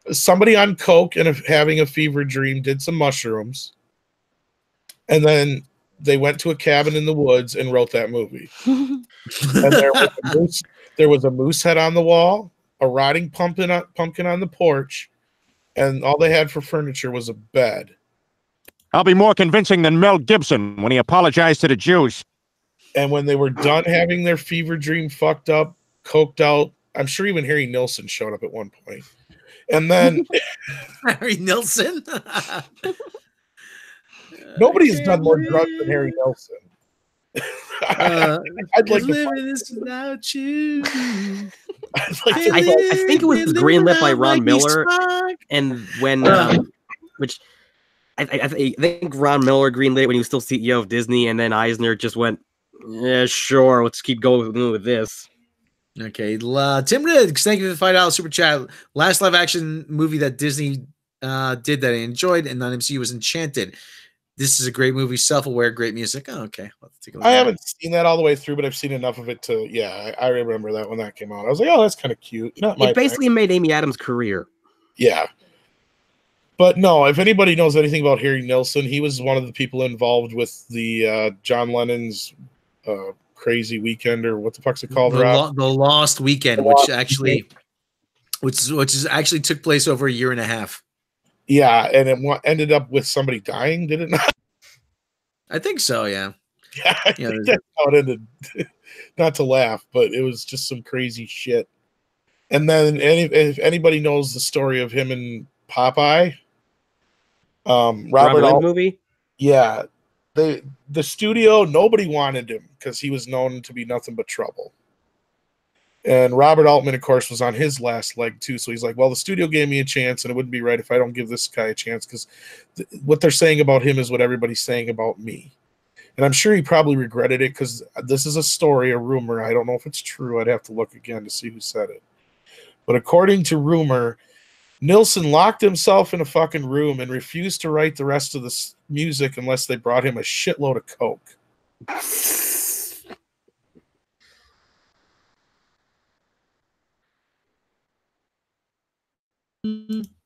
80s. Somebody on coke and having a fever dream did some mushrooms, and then they went to a cabin in the woods and wrote that movie. And there was a moose head on the wall, a rotting pumpkin on the porch, and all they had for furniture was a bed. I'll be more convincing than Mel Gibson when he apologized to the Jews. And when they were done having their fever dream fucked up, coked out, I'm sure even Harry Nilsson showed up at one point. And then Harry Nilsson? Nobody's done more drugs than Harry Nilsson. I'd like to living this without you. I think it was greenlit by Ron Miller, and when which I think Ron Miller greenlit when he was still CEO of Disney, and then Eisner just went, yeah, sure, let's keep going with this. Okay, Tim Riggs, thank you for the $5 super chat. Last live action movie that Disney did that I enjoyed and non-MCU was Enchanted. This is a great movie, self-aware, great music. Oh, okay. Let's take a look. I haven't seen that all the way through, but I've seen enough of it to, I remember that when that came out. I was like, oh, that's kind of cute. It basically made Amy Adams' career. Yeah. But no, if anybody knows anything about Harry Nilsson, he was one of the people involved with the John Lennon's Crazy Weekend, or what the fuck's it called? The Lost Weekend, which actually took place over a year and a half. Yeah, and it ended up with somebody dying, did it not? I think so, yeah. Yeah, I think that's how it ended. Not to laugh, but it was just some crazy shit. And then if anybody knows the story of him and Popeye, Robert Williams movie? Yeah. The studio, nobody wanted him because he was known to be nothing but trouble. And Robert Altman, of course, was on his last leg too. So he's like, well, the studio gave me a chance, and it wouldn't be right if I don't give this guy a chance, because what they're saying about him is what everybody's saying about me. And I'm sure he probably regretted it, because this is a story, a rumor. I don't know if it's true. I'd have to look again to see who said it. But according to rumor, Nilsson locked himself in a fucking room and refused to write the rest of the music unless they brought him a shitload of coke.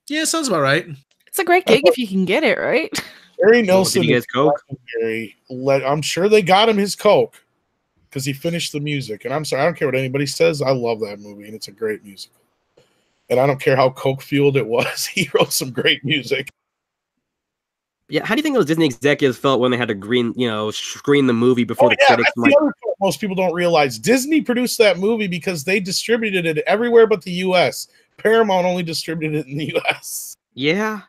Yeah, sounds about right. It's a great gig if you can get it, right? Harry Did Nilsson he get his coke? I'm sure they got him his coke because he finished the music. And I'm sorry, I don't care what anybody says. I love that movie, and it's a great musical. And I don't care how coke fueled it was. He wrote some great music. Yeah, how do you think those Disney executives felt when they had to screen the movie before the critics? That's the other part most people don't realize. Disney produced that movie because they distributed it everywhere but the U.S. Paramount only distributed it in the U.S. Yeah.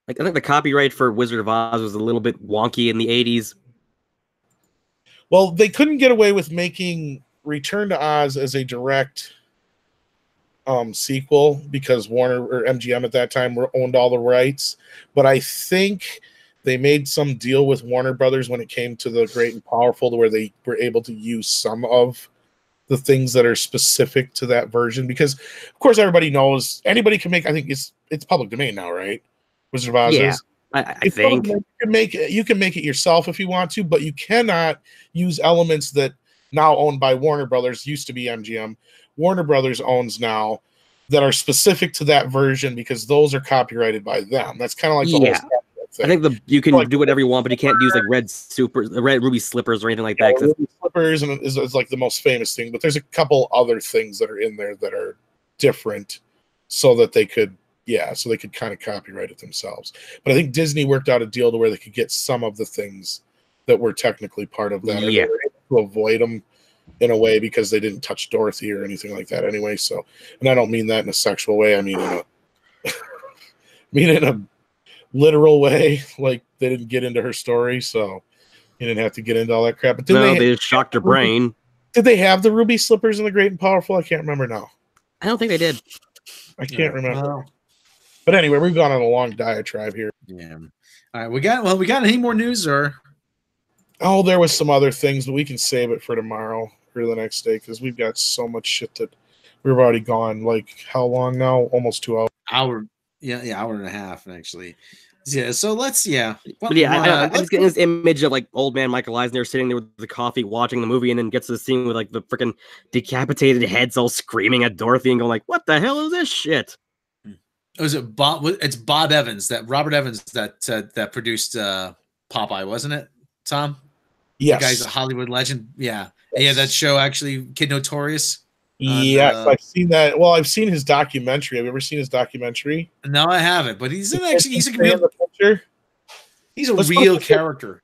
Like, I think the copyright for Wizard of Oz was a little bit wonky in the 80s. Well, they couldn't get away with making Return to Oz as a direct sequel because Warner or MGM at that time owned all the rights. But I think they made some deal with Warner Brothers when it came to The Great and Powerful, to where they were able to use some of the things that are specific to that version. Because, of course, everybody knows anybody can make. I think it's public domain now, right? Wizard of Oz is. I think you can make it yourself if you want to, but you cannot use elements that now owned by Warner Brothers, used to be MGM. Warner Brothers owns now, that are specific to that version because those are copyrighted by them. That's kind of like the whole thing. I think you can do whatever you want, but you can't use like red ruby slippers or anything like that. Ruby slippers is like the most famous thing, but there's a couple other things that are in there that are different, so that they could kind of copyright it themselves. But I think Disney worked out a deal to where they could get some of the things that were technically part of that, or they were able to avoid them in a way because they didn't touch Dorothy or anything like that anyway. So, and I don't mean that in a sexual way. I mean in a literal way. Like, they didn't get into her story, so you didn't have to get into all that crap. But they just shocked her brain. Did they have the ruby slippers in The Great and Powerful? I can't remember now. I don't think they did. I can't remember. But anyway, we've gone on a long diatribe here. Yeah. All right, we got any more news or? Oh, there was some other things, but we can save it for tomorrow or the next day because we've got so much shit that we've already gone. Like, how long now? Almost 2 hours. Hour and a half actually. Yeah, so let's I'm just getting this image of like old man Michael Eisner sitting there with the coffee watching the movie, and then gets to the scene with like the freaking decapitated heads all screaming at Dorothy and going like, "What the hell is this shit?" Was it Bob? It's Bob Evans, Robert Evans that produced Popeye, wasn't it, Tom? Yes. The guy's a Hollywood legend. Yeah. Yes. Yeah, that show actually, Kid Notorious. Yes, I've seen that. Well, I've seen his documentary. Have you ever seen his documentary? No, I haven't. But he's a real character.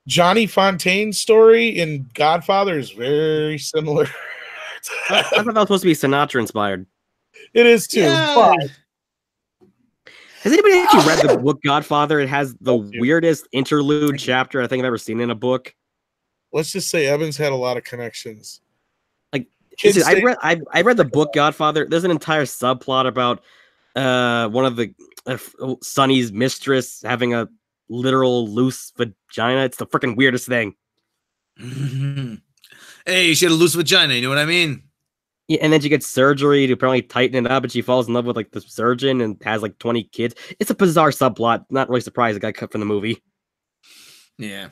Johnny Fontaine's story in Godfather is very similar. I thought that was supposed to be Sinatra inspired. It is too. Yeah. But has anybody actually read the book Godfather? It has the weirdest interlude chapter I think I've ever seen in a book. Let's just say Evans had a lot of connections. Like, I read the book Godfather. There's an entire subplot about one of the Sonny's mistress having a literal loose vagina. It's the freaking weirdest thing. Hey, she had a loose vagina. You know what I mean? Yeah, and then she gets surgery to apparently tighten it up, and she falls in love with like the surgeon and has like 20 kids. It's a bizarre subplot. Not really surprised it got cut from the movie. Yeah.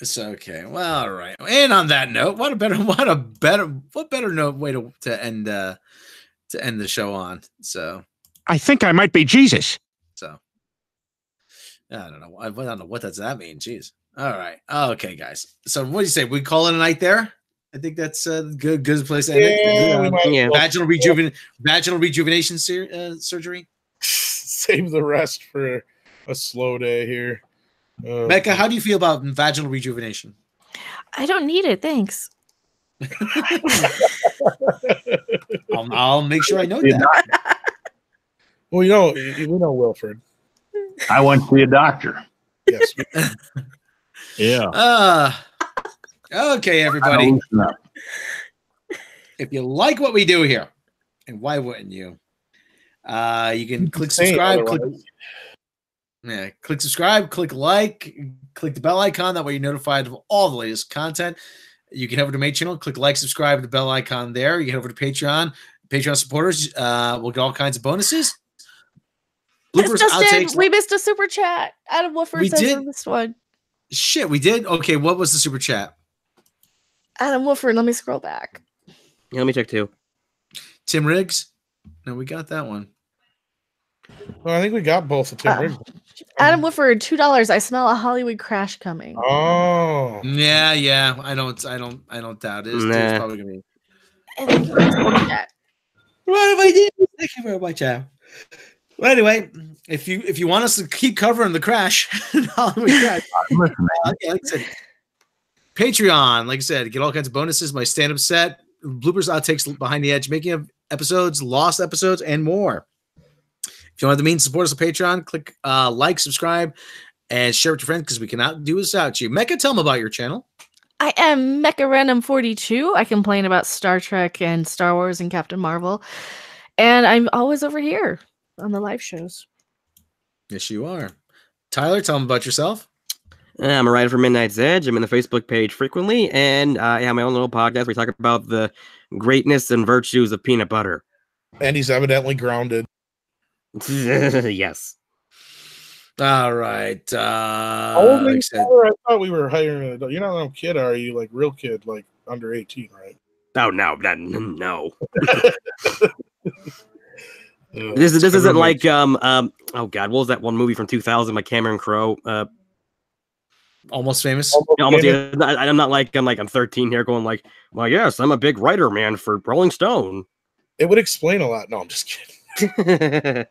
It's okay. Well, all right. And on that note, what better note way to end the show on. So I think I might be Jesus. So I don't know. I don't know what does that mean. Jeez. All right. Okay, guys. So what do you say? We call it a night there? I think that's a good place to end it. Vaginal rejuvenation surgery. Save the rest for a slow day here. Becca, how do you feel about vaginal rejuvenation? I don't need it, thanks. I'll make sure I know that. Well, we know Wilfred. I went to see a doctor. Yes. Yeah. Okay, everybody. If you like what we do here, and why wouldn't you? You can click subscribe. Click subscribe, click like, click the bell icon. That way you're notified of all the latest content. You can head over to my channel, click like, subscribe, the bell icon there. You can head over to Patreon. Patreon supporters will get all kinds of bonuses. Bloopers, outtakes. We missed a super chat. Adam Woodford says we missed one. Shit, we did? Okay, what was the super chat? Adam Woodford, let me scroll back. Yeah, let me check too. Tim Riggs? No, we got that one. Well, I think we got both of Tim Riggins. Adam Woodford, $2. I smell a Hollywood crash coming. Oh. Yeah. I don't doubt it. It's Nah. probably gonna be. And thank you for supporting that. What have I did? Thank you very much, Adam. Well, anyway, if you want us to keep covering the crash, Hollywood crash, like I said, Patreon, like I said, get all kinds of bonuses, my stand-up set, bloopers, outtakes, behind the edge, making of episodes, lost episodes, and more. If you want the means to support us on Patreon, click like, subscribe, and share with your friends because we cannot do this without you. Mecca, tell them about your channel. I am Mecha Random 42. I complain about Star Trek and Star Wars and Captain Marvel. And I'm always over here on the live shows. Yes, you are. Tyler, tell them about yourself. I'm a writer for Midnight's Edge. I'm in the Facebook page frequently, and I have my own little podcast where we talk about the greatness and virtues of peanut butter. And he's evidently grounded. Yes. All right. How old are like I you, said, Tyler? I thought we were hiring an adult. You're not a kid, are you? Like real kid, like under 18, right? Oh no. This isn't like oh god, what was that one movie from 2000 by Cameron Crowe? Almost Famous. Almost. Yeah, I'm not like I'm 13 here going like, well, yes, I'm a big writer, man, for Rolling Stone. It would explain a lot. No, I'm just kidding.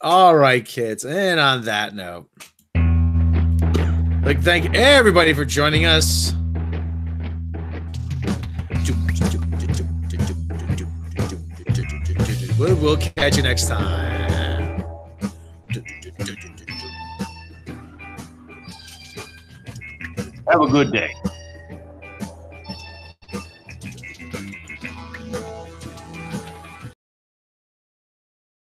All right, kids. And on that note, like, thank everybody for joining us. We'll catch you next time. Have a good day.